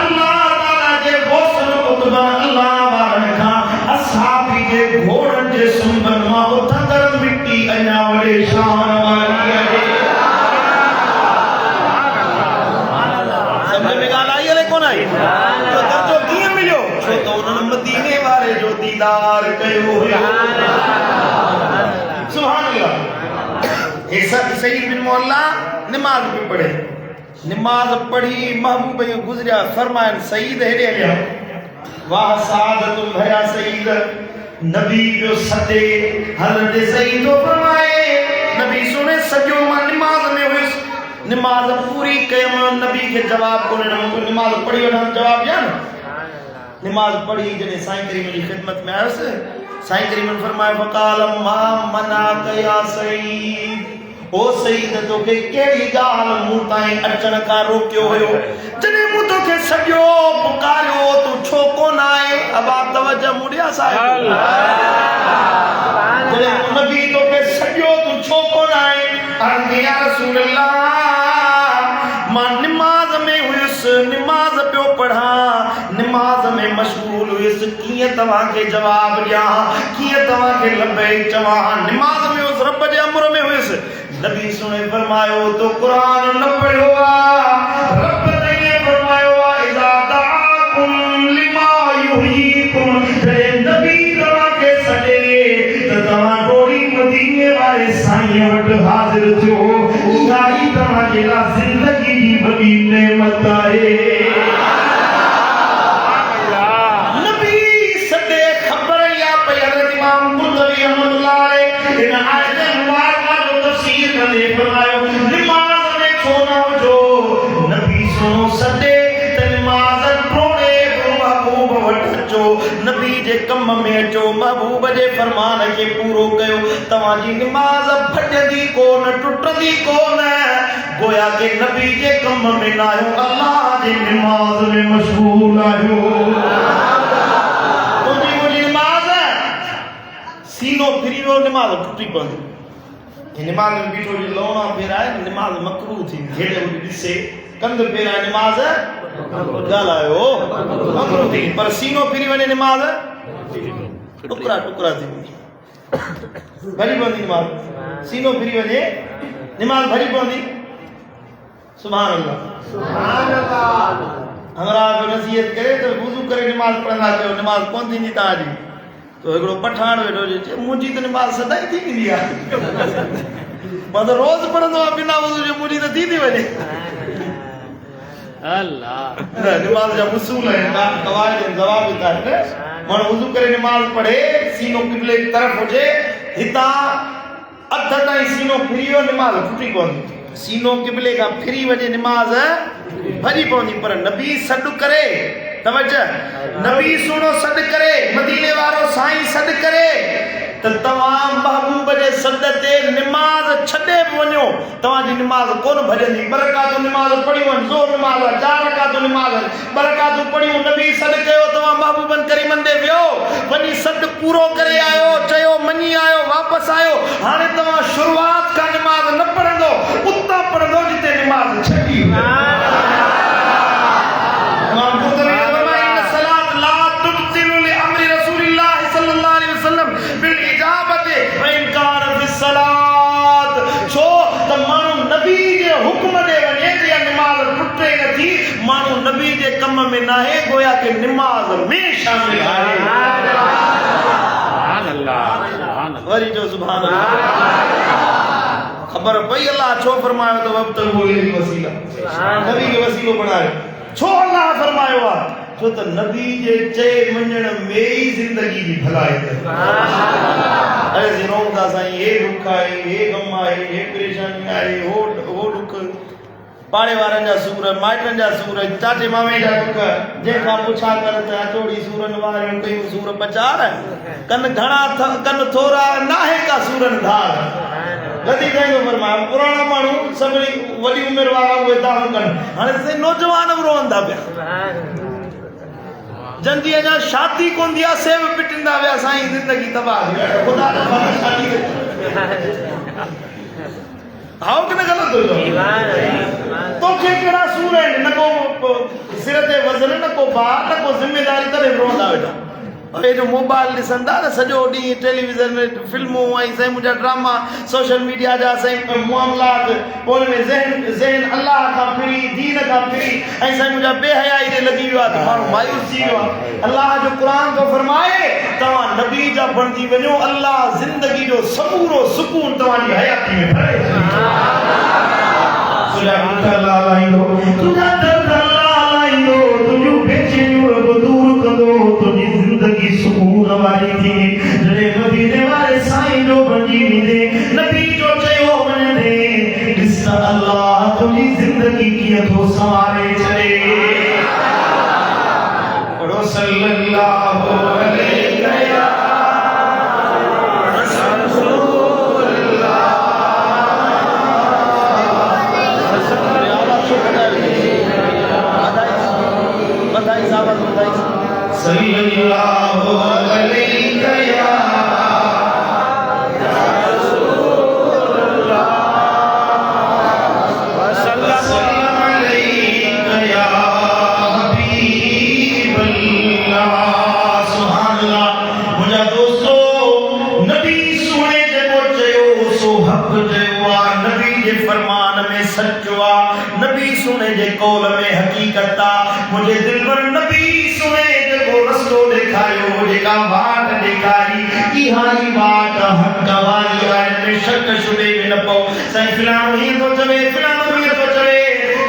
अल्लाह ताला जे गौसल कुतबा अल्लाह वारनि खां असहाबी जे घोड़नि जे सुंबनि मां उथंदड़ मिटी अञा वॾे शान वारी आहे समझ में ॻाल्हि आई अलाए कोन आई दर्जो कीअं मिलियो छो त उन्हनि मदीने वारे जो दीदार कयो हुयो सुभान अल्लाह हे सईद बिन मौला नमाज भी पढ़े नमाज पढ़ी महबूब जो गुजरिया फरमायन सईद हेॾे हलिया वाह सादतुम भया सईद नबी जो सदे हज़रत सईद तो फरमाए नबी सुने सजो मां नमाज में हुयुसि नमाज पूरी कयम नबी के जवाब को नमाज पढ़ी वठा जवाब ॾिया न नमाज पढ़ी जॾहिं साईं करीम जी ख़िदमत में आयुसि साईं करीम फरमाए फकाल मा मना कया सईद ओ सईद तोखे कहिड़ी ॻाल्हि मूं ताईं अचण खां रोकियो हुयो जॾहिं मूं तोखे सॼो पुकारियो तूं छो कोन आए अबा तवज्जो मूं ॾिया साहिब जॾहिं नबी तोखे सॼो तूं छो कोन आए अर्ज़ या रसूल अल्लाह मां नमाज में हुयुसि नमाज पियो पढ़ा नमाज में मशगूल हुयुसि कीअं तव्हांखे जवाब ॾियां कीअं तव्हांखे लबैक चवां नमाज में हुयुसि रब जे अमर में हुयुसि नबी सुने फरमायो तो कुरान न पढ़ियो आहे रब ने फरमायो आहे इज़ा दाकुम लिमा युहीकुम जॾहिं नबी तव्हांखे सॾे त तव्हां डोरी मदीने वारे साईं वटि हाज़िर थियो इहा ई तव्हांजे लाइ ज़िंदगी जी वॾी नेमत आहे नबी सॾे ख़बर या पई हज़रत इमाम कुर्तबी रहमतुल्लाह अलैह इन आयत मुबारक जो तफसीर कंदे फरमायो नमाज में छो न हुजो नबी सुनो सॾे त नमाज टोड़े महबूब वटि अचो नबी जे कम में अचो महबूब जे फरमान खे पूरो कयो तव्हांजी नमाज भॼंदी कोन टुटंदी कोन गोया के नबी जे कम में न आहियो अल्लाह जे नमाज में मशगूल आहियो तुंहिंजी नमाज सीनो फिरी वियो नमाज टुटी पवंदी नमाज में बीठो जो लौणा फेराए नमाज मकरूह थी हेॾे होॾे ॾिसे कंध फेराए नमाज ॻाल्हायो मकरूह थी पर सीनो फिरी वञे नमाज टुकड़ा टुकड़ा थी भरी पवंदी नमाज सीनो फिरी वञे नमाज भरी पवंदी सुभान अल्लाह हमरा को नसीहत करे तो वुज़ू करे नमाज पढ़ंदा कयो नमाज कोन थींदी तव्हांजी तो हिकिड़ो पठान वेठो हुजे मुंहिंजी त नमाज सदाई थी वेंदी आहे मां त रोज़ पढ़ंदो आहियां बिना वुज़ू जो मुंहिंजी त थी थी वञे अल्लाह नमाज जा उसूल आहिनि क़वाइद ज़वाबित आहिनि माण्हू वुज़ू करे नमाज पढ़े सीनो क़िबले की तरफ़ हुजे हितां अध ताईं सीनो फिरी वियो नमाज टुटी पवंदी सीनो क़िबले खां फिरी वञे नमाज भॼी पवंदी पर नबी सॾु करे तवज्जो नबी सुनो सॾु करे मदीने वारो साईं सॾु करे त तव्हां महबूब जे सॾ ते नमाज छॾे वञो तव्हांजी नमाज कोन भॼंदी बरकातूं नमाज पढ़ियूं आहिनि ज़ोर नमाज आहे 4 रकातूं नमाज आहिनि बरकातूं पढ़ियूं नबी सॾु कयो तव्हां महबूबन करीमन ते वियो वञी सॾु पूरो करे आयो चयो मञी आयो वापसि आयो हाणे तव्हां शुरूआत खां नमाज न पढ़ंदो उतां पढ़ंदो जिते नमाज छॾी मानू नबी जे कम में ना है गोया के नमाज में शामिल है सुभान अल्लाह वरी जो सुभान अल्लाह खबर पई अल्लाह छो फरमायो तो वक्त बोले वसीला नबी के वसीलो बनायो छो अल्लाह फरमायो आ छो तो नबी जे चे मंजण में ही जिंदगी की भलाई है अरे जिरों का साईं ये दुख आए ये गम आए ये परेशानी आए वो दुख पाड़े वारन जा सूर माइटन जा सूर चाचे मामे जा दुख जे का पुछा कर त चोड़ी सूरन वारन कई सूर पचार कन घणा कन थोरा नाहे का सूरन धार गदी कई तो फरमाया पुराना मानू सबरी वडी उम्र वाला हुए दान कन हाने से नौजवान रोंदा पे जंदी अजा शादी कोन दिया सेव पिटिंदा वे साईं जिंदगी तबाह खुदा ने मां शादी हाउ के गलत हो तो के केड़ा सूर है न को सिर ते वजन न को बा न को जिम्मेदारी करे रोंदा बेटा ए जो मोबाइल दिसंदा न सजो डी टेलीविजन में फिल्मों आई से मुझा ड्रामा सोशल मीडिया जा से मामलात बोल में ज़हन अल्लाह का फिरी दीन का फिरी ऐसा मुझा बेहयाई दे लगी हुआ तो मानो मायूस थी हुआ अल्लाह जो कुरान को फरमाए तवा नबी जा बणजी वणो अल्लाह जिंदगी जो सबूरो सुकून तवानी हयाती में भरे सुजा लाइंदो तुझा दर्द लाइंदो तुझो बेचैनियों को दूर करो तुझी जिंदगी सुकून वाली थी जरे नबी दे वाले साईं जो बणजी दे नबी जो चयो वने दे इस अल्लाह तुझी जिंदगी की तो सवारे चले पढ़ो सल्लल्लाहु अलैहि सल्लल्लाहु अलैहि या रसूलल्लाह वसल्लम अलैहि या हबीबल्लाह सुभानअल्लाह मुझा दोस्तों नबी सुने जेको चयो सो हक चयो आ नबी जे फरमान में सच्चो आ नबी सुने जे कौल में हकीकत आ मुझे दिल पर नबी सुने रस्तो दिखायो जेका बात दिखाई की हाई बात हक वाली आए में शक शुबे में न पो साईं फिलानो ही तो चवे फिलानो भी तो चवे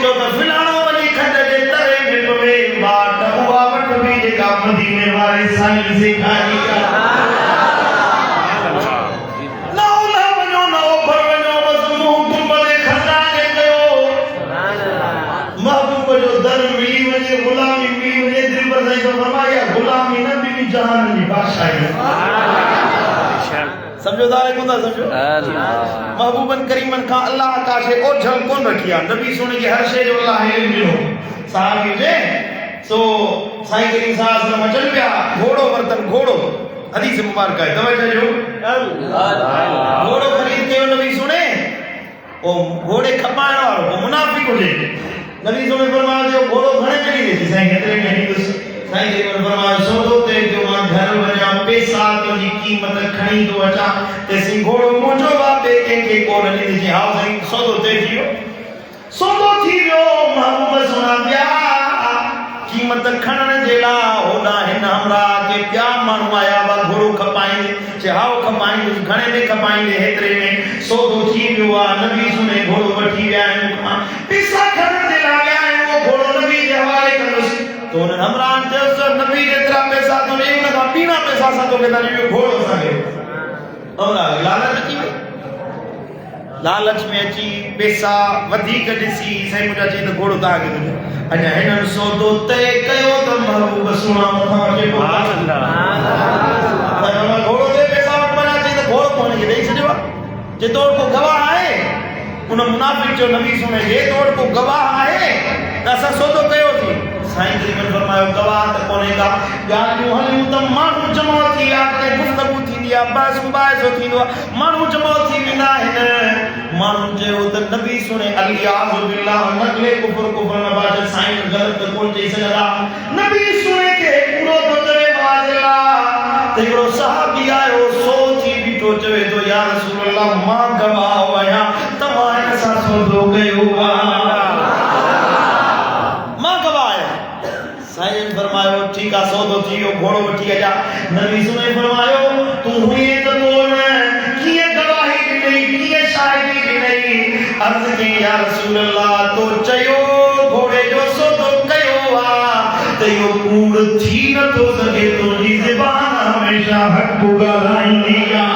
जो तो फिलानो वाली खंड जे तरे में पवे बात हुआ वट भी जेका मदीने वाले साईं सिखाई समझो दारे कोंदा समझो महबूबन करीमन का अल्लाह काशे ओझल कोन रखिया नबी सुने के हर शे जो अल्लाह है मिलो साहब जे सो साईं करीम साहब ने चल गया घोड़ो बर्तन घोड़ो हदीस मुबारक है तवज्जो जो घोड़ो खरीद के नबी सुने ओ घोड़े खपाण वालो ओ मुनाफिक होजे नबी सुने फरमाया जो घोड़ो घणे करी दे साईं केतरे करी दे साईं जी फरमाया सौदो ते जो मां घर वजा पैसा तो जी कीमत खणी तो अचा ते सी घोड़ो मोजो बापे के कोन नी जी हाउ साईं सौदो ते जियो सौदो थी वियो महबूब सुना पिया कीमत खणन जेला होना हिन हमरा के प्या मानू आया बा घोड़ो खपाइंदे जे हाउ खपाइंदे घणे में खपाइंदे हेतरे में सौदो थी वियो आ नबी सुने घोड़ो वठी विया आहिनि पैसा खणन जेला विया आहिनि वो घोड़ो नबी जे हवाले कंदुसि तो उन हमरान जो नबी जेतरा पैसा तो नहीं उनका पीना पैसा सा तो केदा नहीं घोड़ो सागे और लालच की लालच में अची पैसा वधिक दिसी सही मुझा जी तो घोड़ो ता के तुझे अजा हिनन सौदो तय कयो तो महबूब सुना मथा के सुभान अल्लाह पर घोड़ो दे पैसा वट बना जी तो घोड़ो कोन के देई छजवा जे तोड़ को गवाह है उन मुनाफिक जो नबी सुने जे तोड़ को गवाह है तसा सौदो कयो थी साईं जी ने फरमायो गवाह त कोने का ॻाल्हियूं हलियूं त माण्हू जमा थी विया ते गुफ़्तगू थींदी आहे बहस मुबाहिसो थींदो आहे माण्हू जमा थी वेंदा आहिनि माण्हू चयो त नबी सुने अलियाज़ बिल्लाह नकले कुफर में बात साईं ग़लत कोन चई सघंदा नबी सुने के पूरो तो चवे वाजिला ते हिकिड़ो सहाबी आयो सो थी बीठो चवे तो या रसूल अल्लाह मां गवाह आहियां तव्हां हिन सां सौदो कयो आहे मां गवाह थी यो घोड़ो वठी आया नबी सुने फरमायो तू हुए तो बोल किए गवाही दी किए शाहिदी दी अर्ज की या रसूल अल्लाह तो चयो घोड़े जो सो तो कयो आ ते यो कूड़ थी न तो सके तो जी ज़बान हमेशा हक ॻाल्हाईंदी आ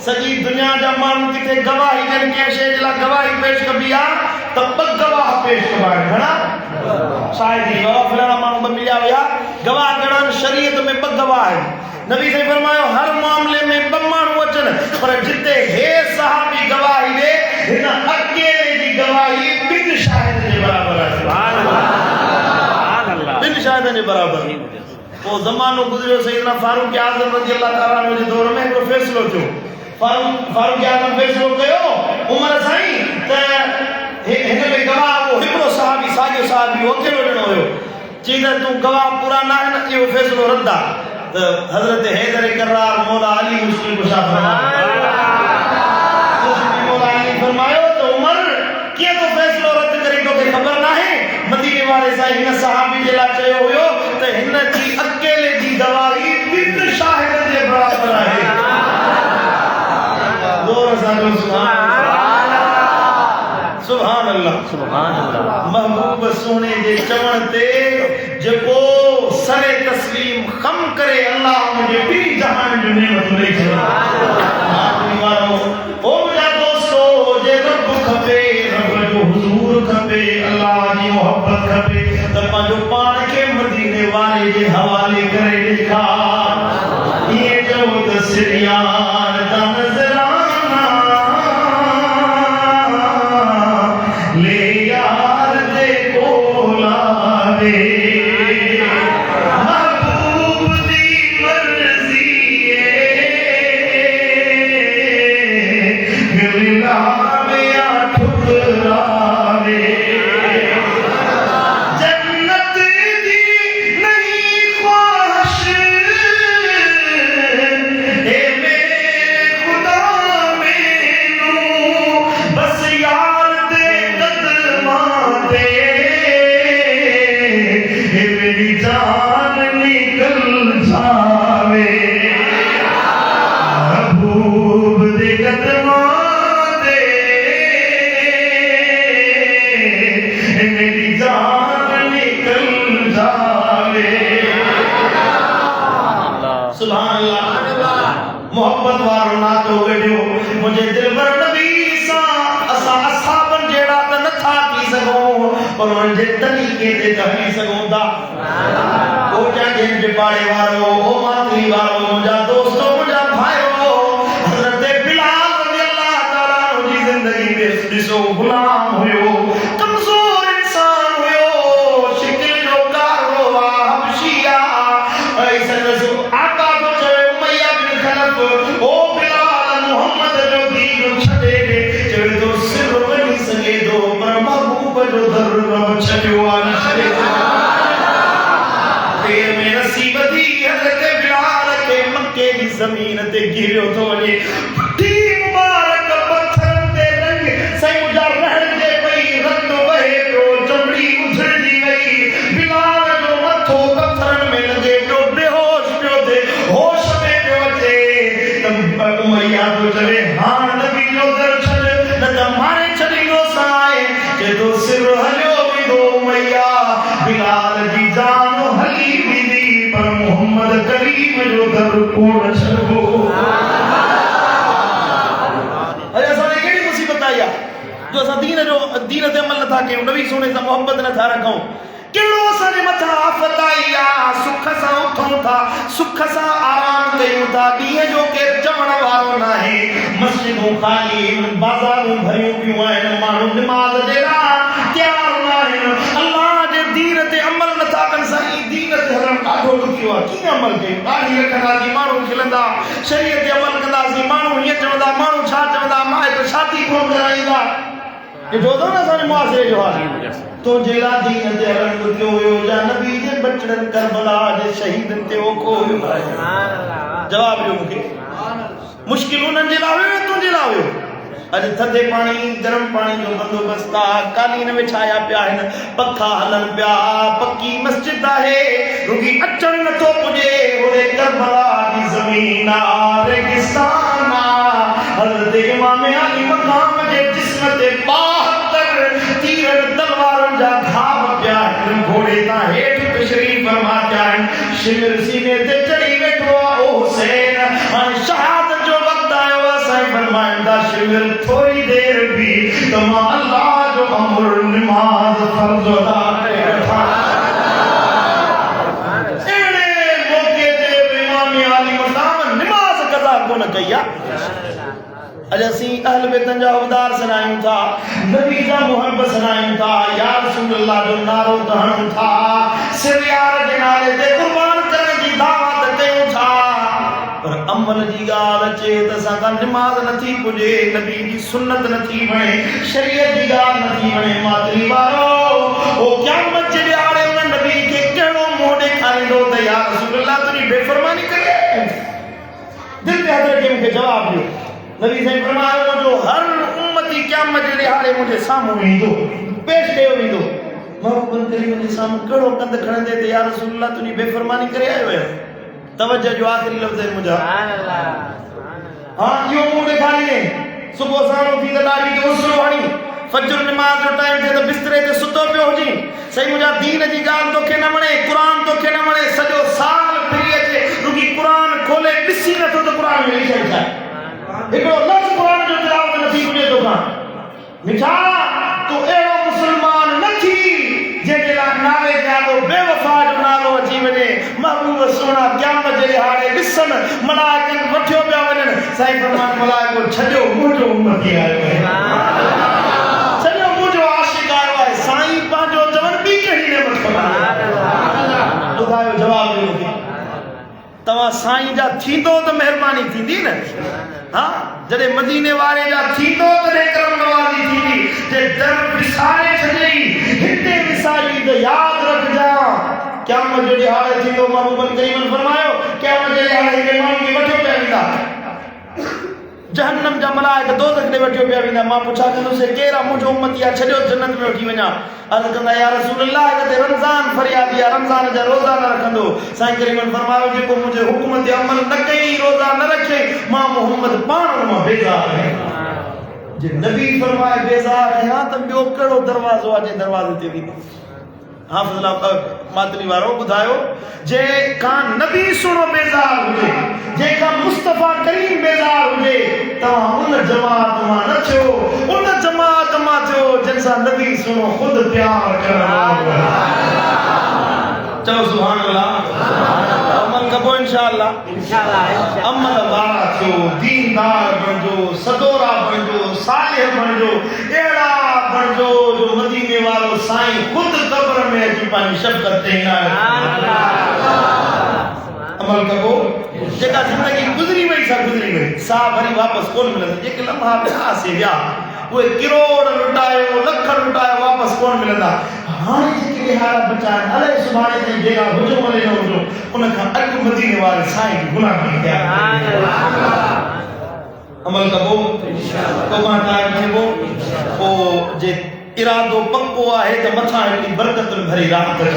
सॼी दुनिया जा माण्हू किथे गवाही ॾियनि कंहिं शइ जे लाइ गवाही पेश कबी आहे त ॿ गवाह पेश कबा आहिनि घणा शायदि गवाह फलाणा माण्हू ॿ मिलिया हुया गवाह घणा शरीयत में ॿ गवाह आहिनि नबी साईं फरमायो हर मामले में ॿ माण्हू अचनि पर जिते हे सहाबी गवाही ॾे हिन अकेले जी गवाही ॿिनि शाहिद जे बराबरि आहे सुभान अल्लाह ॿिनि शाहिदनि जे बराबरि पोइ ज़मानो गुज़रियो सैयदना फारूक आज़म रज़ी अल्लाह ताला अन्हु जे दौर में हिकिड़ो फ़ैसिलो थियो फारूक आज़म फ़ैसिलो कयो उमर साईं त हिन में गवाह वो हिकिड़ो सहाबी साॻियो सहाबी अकेलो ॾिनो हुयो चई त तूं गवाह पूरा न आहिनि इहो फ़ैसिलो रद्द आहे त हज़रत हैदर करार मौला अली मुश्किल कुशा फरमायो त उमर कीअं तो फ़ैसिलो रद्द करे तोखे ख़बर न आहे मदीने वारे साईं हिन सहाबी जे लाइ चयो हुयो त हिन जी अकेले जी गवाही ॿिनि शाहिदनि जे बराबरि आहे सुभान अल्लाह महबूब सोने जे चवण ते जेको सरे तस्लीम खम करे अल्लाह मुझे भी जहान जो नेमत ॾेई छॾियो ओ मुंहिंजा दोस्तो जे रब खपे रब जो हुजूर खपे अल्लाह जी मोहब्बत खपे त पंहिंजो पाण खे मदीने वारे जे हवाले करे ॾेखार इएं चओ त सिरियान ता नज़राना ले यार दे कोला दे महबूब दी मर्जी गिरला में आ ठुकरावे जन्नत दी नहीं ख्वाहिश ए मेरे खुदा मैनू बस यार दे कदमां ते मेरी जान निकल जावे महबूब दे कदमां ते मेरी जान निकल जावे सुभान अल्लाह मोहब्बत वारो नातो गॾियो मुंहिंजे दिल पर नबी सां असां असहाबन जहिड़ा त नथा थी सघूं पर उन्हनि जे तरीक़े ते त हली सघूं था ओ जाॻियुनि जे पाड़े वारो ओ मातरी वारो मुंहिंजा दोस्तो मुंहिंजा भाइयो हज़रत बिलाल रज़ी अल्लाह ताला अन्हु जी ज़िंदगी में ॾिसो गुलाम हुयो कमज़ोर इंसान हुयो शिकिल जो कारो हबशी ऐं संदसि आका को चयो उमैया बिन खलफ ओ बिलाल मोहम्मद जो दीन छॾे ॾे चयो तो सिर वञी सघे थो पर महबूब जो दर न छॾियो आहे न छॾे पेर में नसीब थी हज़रत बिलाल खे मके जी ज़मीन ते गिरियो थो वञे टी मुबारक पत्थरनि ते रंग साईं मुंहिंजा रहणजे पई रत वहे पियो चमड़ी उछड़जी वई बिलाल जो मथो पत्थरनि में लॻे पियो बेहोश पियो थिए होश में पियो अचे त उमैया थो चवे हाणे नबी जो दर छॾ न त मारे छॾींदोसांइ चए थो सिर हलियो वेंदो उमैया जो दर को न छॾिबो। अरे असांखे कहिड़ी मुसीबत आई आहे जो असां दीन ते अमल नथा कयूं, नबी सोने सां मोहब्बत नथा रखूं। कहिड़ो असांजे मथां आफ़त आई आहे, सुख सां उथूं था, सुख सां आराम कयूं था, ॾींहं जो केरु चवण वारो न आहे, मस्जिदूं ख़ाली, बाज़ारूं भरियूं पियूं आहिनि, माण्हू निमाज़ जे लाइ तयारु न आहिनि, अल्लाह जे दीन ते अमल नथा कनि। साईं दीन ते हलणु ॾाढो ॾुखियो आहे, कीअं अमल कयूं? ॾाढी रखंदासीं, माण्हू खिलंदा, शरीयत ते अमल कंदासीं, माण्हू हीअं चवंदा, माण्हू छा चवंदा, मां हिकु शादी कोन कराईंदा। ॾिठो अथव न असांजे मुआसिरे जो हाल, तुंहिंजे लाइ दीन ते हलणु ॾुखियो हुयो या नबी जे बचड़नि करबला जे शहीदनि ते ओखो हुयो? जवाब ॾियो मूंखे, मुश्किल उन्हनि जे लाइ हुयो या तुंहिंजे लाइ हुयो? अॼु थधे पाणी गरम पाणी जो बंदोबस्त आहे, कालीन विछाया पिया आहिनि, पखा हलनि पिया, पक्की मस्जिद आहे, रुगी अचणु नथो पुॼे, होॾे करबला जी ज़मीन आहे, रेगिस्तान आहे। हज़रत इमाम अली मक़ाम जे जिस्म ते 72 तीरनि तलवारुनि जा घाव पिया आहिनि, घोड़े तां हेठि तशरीफ़ फरमा पिया आहिनि, शिविर सीने ते चढ़ी वेठो आहे, ओ हुसैन हाणे शहादत जो वक़्तु आयो आहे। साईं फरमाईंदा, शिविर थोरी देर बि त मां अल्लाह जो अमर निमाज़ फ़र्ज़ अदा करे वठां। अहिड़े मौक़े ते इमाम अली मक़ाम निमाज़ क़ज़ा कोन कई आहे। अॼु असीं अहल बैतनि जा उबदार सनायूं था, नबी जा मुहब्बत सनायूं था, या रसूल अल्लाह जो नारो त हणूं था, सिरयार जे नाले ते क़ुर्बान करण जी दावत कयूं था, पर अमल जी ॻाल्हि अचे त असां खां निमाज़ नथी पुॼे, नबी जी सुन्नत नथी वणे, शरीयत जी ॻाल्हि नथी वणे। मातरी वारो ओ क़यामत जे ॾियारे उन नबी खे कहिड़ो मुंहुं ॾेखारींदो त या रसूल अल्लाह तुंहिंजी बेफ़रमानी करे? दिलि ते हथ रखी मूंखे जवाब ॾियो। नबी साईं फरमायो, जो हर उम्मती क़यामत जे ॾियारे मुंहिंजे साम्हूं ईंदो, पेश कयो वेंदो, महबूबन करीम जे साम्हूं कहिड़ो कंध खणंदे त या रसूल अल्लाह तुंहिंजी बेफ़रमानी करे आयो आहियां। तवज्जो जो आख़िरी लफ़्ज़ आहिनि मुंहिंजा, हाँ इहो मुंहुं ॾेखारींदे, सुबुह साण उथी त ॾाढी ते उसरो हणी, फजर निमाज़ जो टाइम थिए त बिस्तरे ते सुतो पियो हुजी, साईं मुंहिंजा दीन जी ॻाल्हि तोखे न वणे, क़ुर तोखे न वणे, सॼो साल फिरी अचे, रुॻी क़ुर खोले ॾिसी नथो त क़ुर में लिखियलु छा आहे, हिकिड़ो लफ़्ज़ क़ुर जो तिलावत नथी पुॼे तोखां। मिठा तूं अहिड़ो मुस्लमान न थी जंहिंजे लाइ नाले यादो बेवफ़ा जो नालो अची वञे, महबूब सोना क़यामत जे ॾियारे ॾिसनि मलाइकनि वठियो पिया वञनि। साईं फरमाइनि, मलाइको छॾियो मुंहिंजो उम्मती आयो आहे, छॾियो मुंहिंजो आशिक़ आयो आहे। साईं पंहिंजो चवनि ॿी कहिड़ी नेमत ॿुधायो, जवाब ॾियो मूंखे। तव्हां साईं जा थींदो त महिरबानी थींदी न, हाँ जॾहिं मदीने वारे जा थींदो तॾहिं करम नवाज़ी थींदी। जे दर विसारे छॾई हिते विसारी त यादि रखजांइ, क़यामत जो ॾियारो थींदो। महबूबन करीम फरमायो, क़यामत जे ॾियारे हिकिड़े माण्हू खे वठियो पिया वेंदा, जहन्नम जा मलाइक दोज़ख ॾे वठियो पिया वेंदा। मां पुछा कंदुसि, केरु आहे मुंहिंजो उम्मती आहे, छॾियो जन्नत में वठी वञा। अर्ज़ कंदा, या रसूल अल्लाह हिते रमज़ान फरियादी आहे, रमज़ान जा रोज़ा न रखंदो। साईं करीमन फरमायो, जेको मुंहिंजे हुक्म ते अमल न कई, रोज़ा न रखे, मां मोहम्मद पाण मां बेज़ार आहियां। जे नबी फरमाए बेज़ार आहियां त ॿियो कहिड़ो दरवाज़ो आहे जे दरवाज़े ते वेंदो? हाफ़िज़ मातरी वारो ॿुधायो, जेका नबी सुणो बेज़ार हुजे, जेका मुस्तफ़ा करीम बेज़ार हुजे, तव्हां उन जमात मां न थियो, उन जमात मां थियो जंहिंसां नबी सुणो ख़ुदि प्यार करण वारो। चओ सुभान अल्लाह, अमल कबो इंशाअल्लाह, अमल वारा थियो, दीनदार बणिजो, सदोरा बणिजो, सालिह बणिजो, अहिड़ा बणिजो जो मदीने वारो साईं ख़ुदि क़ब्र में अची पंहिंजी शफ़क़त ते अमल कबो। जेका ज़िंदगी गुज़री वई सा गुज़री वई, सा वरी वापसि कोन मिलंदी। जेके लम्हा वियासीं विया, उहे किरोड़ लुटायो, लख लुटायो, वापसि कोन मिलंदा। हाणे जेके ॾिहाड़ा बचा आहिनि, अलाए सुभाणे ताईं जेका हुजो भले न हुजो, उनखां अॻु मदीने वारे साईं जी गुलामी कया। अमल कबो, तोबा टाइम थिबो, पोइ जे इरादो पक्को आहे त मथां हिकिड़ी बरकतुनि भरी रात थिए,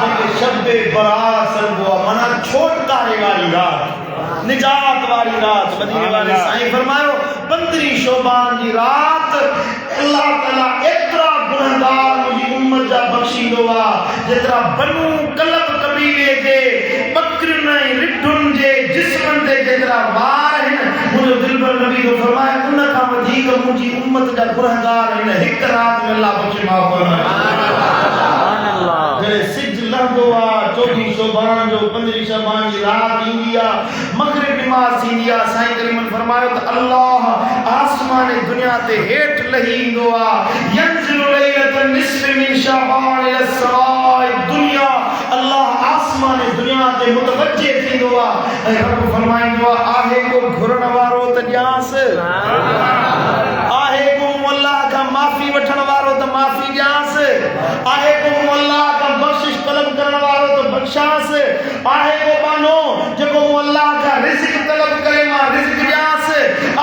जेके शब्बे बरात सरबो आहे, माना छोटकारे वारी रात, निजात वारी रात। मदीने वाले साईं फरमायो, 15 शोबान जी रात अल्लाह ताला एतिरा गुनहगार मुंहिंजी उम्मत जा बख़्शींदो आहे, जेतिरा बनू कलब कबीले जे फरमाया उन का वधीक मुंहिंजी उम्मत जा गुनहगार इन हिक रात में अल्लाह बख्शे माफ फरमाए सुभान अल्लाह जड़े सिज लहंदो आ 24 शोबान जो 15 शबान जी रात ईंदी आ मगरिब नमाज थींदी आ साईं करीमन फरमायो त अल्लाह आसमान दुनिया ते हेठ लही ईंदो आ यंज़िलु लैलतन निस्फ़ मिन शबान इला समाए दुनिया अल्लाह आसमान दुनिया ते मुतवज्जे थींदो आ ऐं रब फरमाईंदो आ आहे को घुरण वारो त ॼास आहे को अल्लाह का माफ़ी वठण वारो त माफ़ी ॼास आहे को अल्लाह का बख्शिश तलब करण वारो त बख्शास आहे को बानो जेको अल्लाह का रिज़्क़ तलब करे मां रिज़्क़ ॼास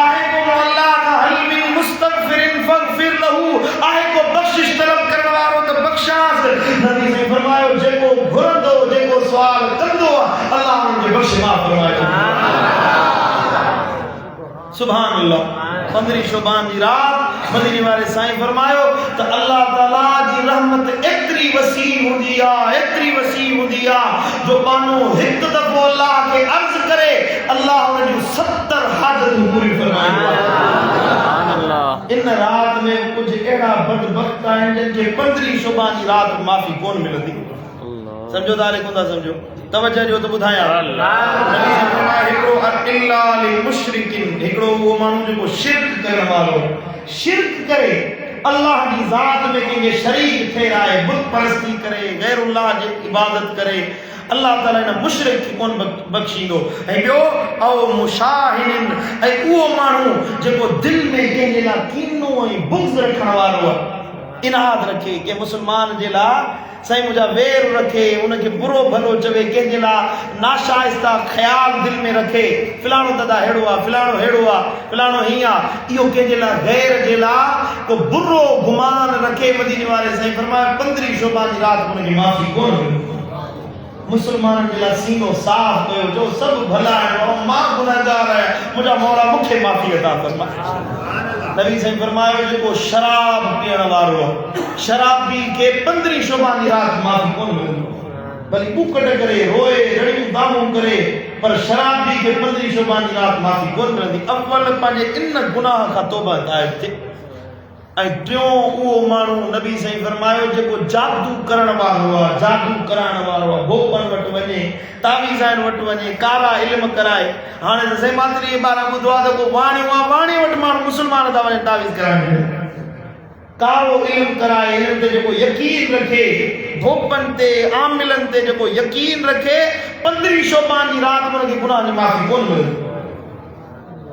आहे को अल्लाह का हल मिन मुस्तगफिरिन फगफिर लहू आहे को बख्शिश तलब करण वारो त बख्शास नबी ने फरमायो जेको घुरंदो जेको सवाल कंदो अल्लाह उनके बख्श माफ फरमाए सुभान अल्लाह 15 शोबान जी रात मदीने वाले साईं फरमायो त अल्लाह ताला जी रहमत एतरी वसी हुंदी आ जो बानो हिक दफो अल्लाह के अर्ज करे अल्लाह उनकी 70 हाजत पूरी फरमाईंदो सुभान अल्लाह इन रात में कुछ एड़ा बदबख्त आहिनि जिनके 15 शोबान जी रात माफी कोन मिलंदी समझो दारे कोंदा समझो तवज्जो जो तो बुधाया नबी से फरमाया हिकड़ो इल्ला लिल मुशरिकिन हिकड़ो वो मानू जो शिरक करण वालो शिरक करे अल्लाह की जात में के शरीक ठहराए बुत परस्ती करे गैरुल्लाह जी इबादत करे अल्लाह ताला ने मुशरिक की कोन बख्शींदो ऐ बियो औ मुशाहिन ऐ वो मानू जो दिल में के ला कीनो ऐ बुग़्ज़ रखण वालो इनाद रखे के मुसलमान जे ला साईं मुझा वेर रखे उनके बुरो भलो चवे के जिला नाशाइस्ता ख्याल दिल में रखे फलाणो दादा हेड़ो आ फलाणो हेड़ो आ फलाणो हिया इयो के जिला गैर जिला को बुरो गुमान रखे मदीने वाले साईं फरमाया 15 शोबान जी रात उनकी माफी कोन मुसलमान जिला सीनो साफ कयो जो सब भला है और मां गुनाहगार है मुझा मौला मुखे माफी अता फरमा नबी साईं फरमायो जो शराब पीण वारो शराबी के 15 शोबान जी रात माफी कोन मिलंदी भली बुकट करे रोए रड़ियूं दामूं करे पर शराबी के 15 शोबान जी रात माफी कोन मिलंदी अव्वल पंहिंजे इन गुनाह खां तौबा ताइब थे ऐं टियों उहो माण्हू नबी साईं फरमायो जेको जादू करण वारो आहे जादू कराइण वारो आहे भोपन वटि वञे तावीज़ाइन वटि वञे कारा इल्म कराए हाणे त साईं मातरी ॿार ॿुधो आहे त को वाणियो आहे वाणी वटि माण्हू मुस्लमान था वञनि तावीज़ कराइण कारो इल्म कराए इल्म ते जेको यकीन रखे भोपन ते आमिलन ते जेको यकीन रखे 15 शोबान जी रात में उनखे गुनाह जी माफ़ी कोन मिलंदी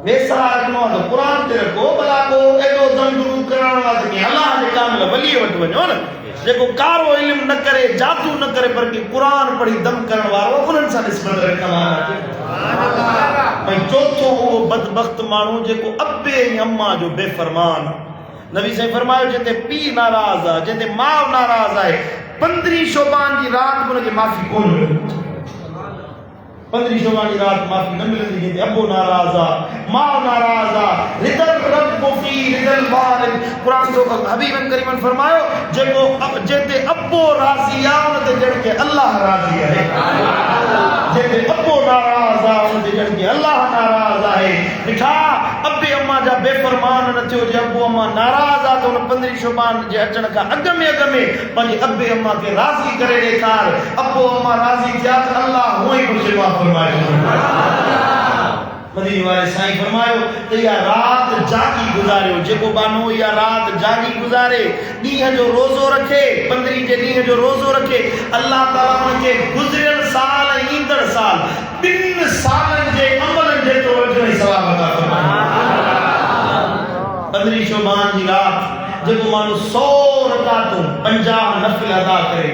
बेसरा रखनो तो कुरान ते रखो भला को एडो दम दुरू करण वाला के अल्लाह जे कामिल वली वट वञो न जेको कारो इल्म न करे जादू न करे पर कि कुरान पढ़ी दम करण वारो उनन सा निस्बत रखना सुभान अल्लाह भाई चौथो वो बदबख्त मानू जेको अब्बे अम्मा जो बेफरमान नबी से फरमायो जेते पी नाराज है जेते मां नाराज है 15 शोबान जी रात उनके माफी कोन मिलंदी 15 शोबान जी रात माफी न मिलंदी जेते अब्बो नाराज आ मां नाराज आ रिदल रब फी रिदल वालिद कुरान जो हबीब करीम फरमायो जेको जेते अब्बो राजी आ उनते जड़ के अल्लाह राजी है जेते अब्बो नाराज आ उनते जड़ के अल्लाह नाराज है मिठा अब्बे अम्मा जा बेफरमान न थियो जे अब्बो अम्मा नाराज आ तो 15 शोबान जे अचण का अग में पंहिंजे अब्बे अम्मा के राजी करे ॾेखार अब्बो अम्मा राजी थिया त अल्लाह हुई खुशी फरमाए मदीने वाले साईं फरमायो त या रात जागी गुजारियो जेको बानो या रात जागी गुजारे ॾींहं जो रोज़ो रखे 15 जे ॾींहं जो रोज़ो रखे अल्लाह ताला उनके गुज़रियल साल ईंदड़ साल 3 सालन जे अमलनि जे तो अजर सवाब अता फरमाए 15 शोबान जी रात जेको मानो 100 रकातूं 50 नफिल अदा करे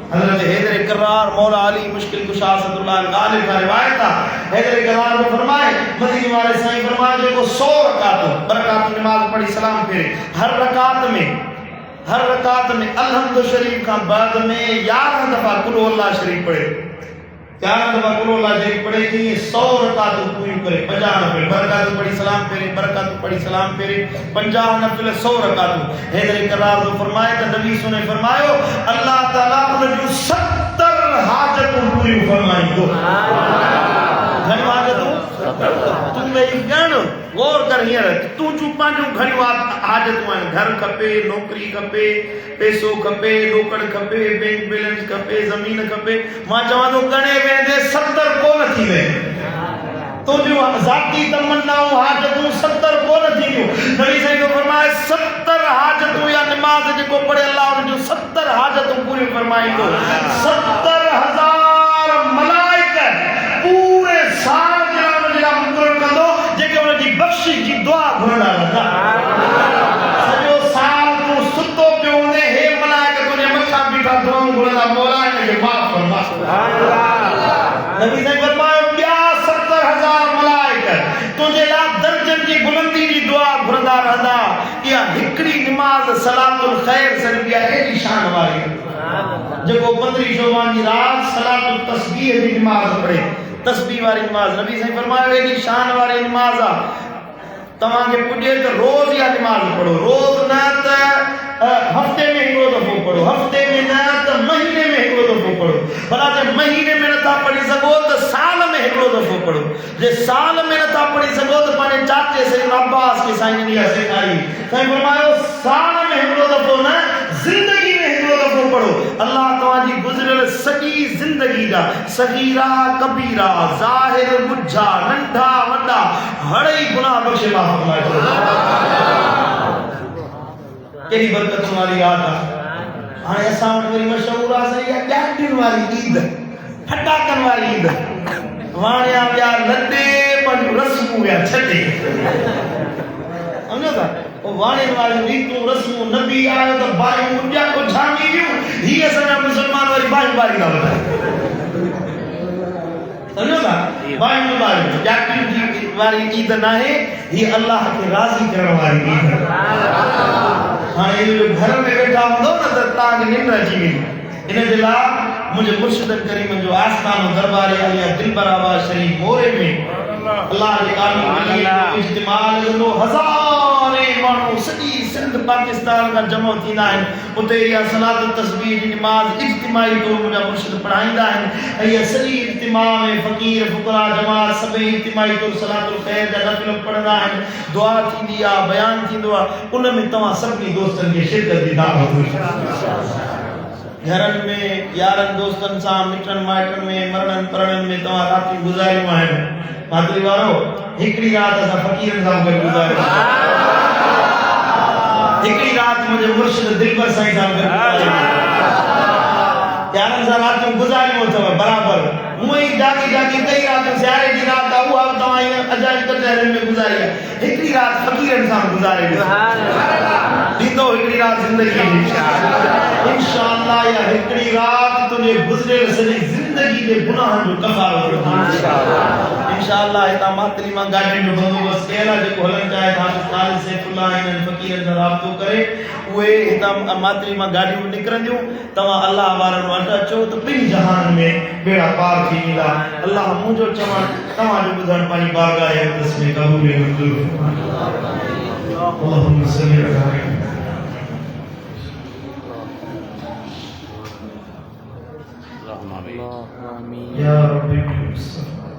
हज़रत हैदर करार मौला अली मुश्किल कुशा सदुल्लाह गालिब का रिवायत है हैदर करार ने फरमाए मदीने वाले साईं फरमाए जो 100 रकात नमाज पढ़ी सलाम फेरे हर रकात में अलहम्दु शरीफ का बाद में 11 दफा कुल अल्लाह शरीफ पढ़े 11 दफा कुल अल्लाह शरीफ पढ़े कि 100 रकात पूरी करे 50 नफिल बरकत पढ़ी सलाम फेरे बरकत पढ़ी सलाम फेरे 50 नफिल 100 रकात हैदर करार ने फरमाए तो नबी सुने फरमायो अल्लाह ताला उनकी 70 हाजतों पूरी फरमाई दो धन्यवाद तू वेही ॼण गौर कर हींअर तूं चूं पंहिंजूं घणियूं हाजतूं आहिनि घर खपे नौकिरी खपे पैसो खपे रोकड़ खपे बैंक बैलेंस खपे ज़मीन खपे मां चवां थो गणे वेंदे 70 कोन थी वेंदियूं तुंहिंजूं ज़ाती तमन्नाऊं हाजतूं 70 कोन थींदियूं नबी साईं तो फरमाए 70 हाजतूं या नमाज़ जेको पढ़े अल्लाह उन जूं 70 हाजतूं पूरियूं फरमाईंदो 70,000 मलाइका पूरे साल जा उनजा मुक़रर कंदो जेके उनजी बख़्शिश जी दुआ घुरण लॻा सॼो साल तूं सुतो पियो हूंदे हे मलाइका तुंहिंजे मथां बीठा दुआऊं घुरंदा मौला हिनखे माफ़ फरमा नबी साईं फरमायो ॿिया 70,000 मलाइका तुंहिंजे लाइ दर्जन जी बुलंदी जी दुआ घुरंदा रहंदा इहा हिकिड़ी निमाज़ सलातुल ख़ैर सरिबी आहे एॾी शान वारी जेको 15 शोबान जी रात सलातुल तस्बीह जी निमाज़ पढ़े तस्बीह वारी निमाज़ नबी साईं फरमायो एॾी शान वारी निमाज़ आहे तव्हांखे पुॼे त रोज़ इहा निमाज़ पढ़ो रोज़ न त हफ़्ते में हिकिड़ो दफ़ो पढ़ो हफ़्ते में न त महीने में हिकिड़ो दफ़ो पढ़ो भला जे महीने में नथा पढ़ी सघो त साल में हिकिड़ो दफ़ो पढ़ो जे साल में नथा पढ़ी सघो त पंहिंजे चाचे सईद अब्बास खे साईं ने इहा सेखारी साईं फरमायो साल में हिकिड़ो दफ़ो न ज़िंदगी में हिकिड़ो दफ़ो पढ़ो अल्लाह तव्हांजी गुज़रियल सॼी ज़िंदगी जा सगीरा कबीरा ज़ाहिर बुझा नंढा वॾा हड़ई गुनाह बख़्शे माफ़ फरमाए केॾी बरकत वारी रात आहे हाणे असां वटि वरी मशहूरु आहे साईं इहा ॾियारियुनि वारी ईद फटाकनि वारी ईद वाणिया विया लॾे पंहिंजूं रस्मूं विया छॾे सम्झो था वाणियुनि वारियूं रीतूं रस्मूं नबी आयो त बायूं ॿिया को झामी वियूं हीअ असांजा मुस्लमान वरी बायूं बारी था वठनि सम्झो था बायूं बारियूं ॾियारियुनि जी वारी ईद न आहे हीअ अलाह खे राज़ी करण वारी ईद हाणे घर में वेठा हूंदो न त तव्हांखे निंड अची वेंदी इन जे लाइ मुंहिंजे मुर्शिद करीम जो आस्थानो दरबार आलिया दिलबर आबाद शरीफ मोरे में अल्लाह जे आलमी इज्तिमा लॻंदो हज़ारे माण्हू सॼी सिंध पाकिस्तान खां जमा थींदा आहिनि उते इहा सलातुल तस्बीह जी निमाज़ इज्तिमाई तौर मुंहिंजा मुर्शिद पढ़ाईंदा आहिनि ऐं इहा सॼी इज्तिमा में फ़क़ीर फुक़रा जमात सभई इज्तिमाई तौर सलातुल ख़ैर जा नफ़िल पढ़ंदा आहिनि दुआ थींदी आहे बयानु थींदो आहे उन में तव्हां सभिनी दोस्तनि खे शिरकत जी दावत हुजे घरनि में यारनि दोस्तनि सां मिटनि माइटनि में मरणनि परणनि में तव्हां रातियूं गुज़ारियूं आहिनि पादरी वारो हिकिड़ी रात असां फ़क़ीरनि सां गॾु गुज़ारियूं हिकिड़ी रात मुंहिंजे मुर्शिद दिलबर साईं सां गॾु यारनि सां रातियूं गुज़ारियूं अथव बराबरि हूअं ई जागी जागी कई रातियूं सियारे जी रात आहे उहा बि तव्हां ईअं अजाइब कचहरियुनि में गुज़ारी आहे हिकिड़ी रात फ़क़ीरनि सां गुज़ारे ॾींदो हिकिड़ी रात ज़िंदगी इंशाअल्लाह या हिकिड़ी रात तुंहिंजे गुज़रियल सॼी ज़िंदगी जे गुनाहनि जो कफ़ारो इंशाअल्लाह हितां मातरी मां गाॾियुनि जो बंदोबस्त कयल आहे जेको हलणु चाहे था ख़ालिद सैफुल्लाह हिननि फ़क़ीरनि सां राब्तो करे उहे हितां मातरी मां गाॾियूं निकिरंदियूं तव्हां अल्लाह वारनि वटि अचो त ॿिनि जहान में बेड़ा पार थी वेंदा अल्लाह मुंहिंजो चवणु तव्हांजो ॿुधणु पंहिंजी बारगाह अक़दस में क़बूल मंज़ूर اللهم صل على اللهم آمين يا رب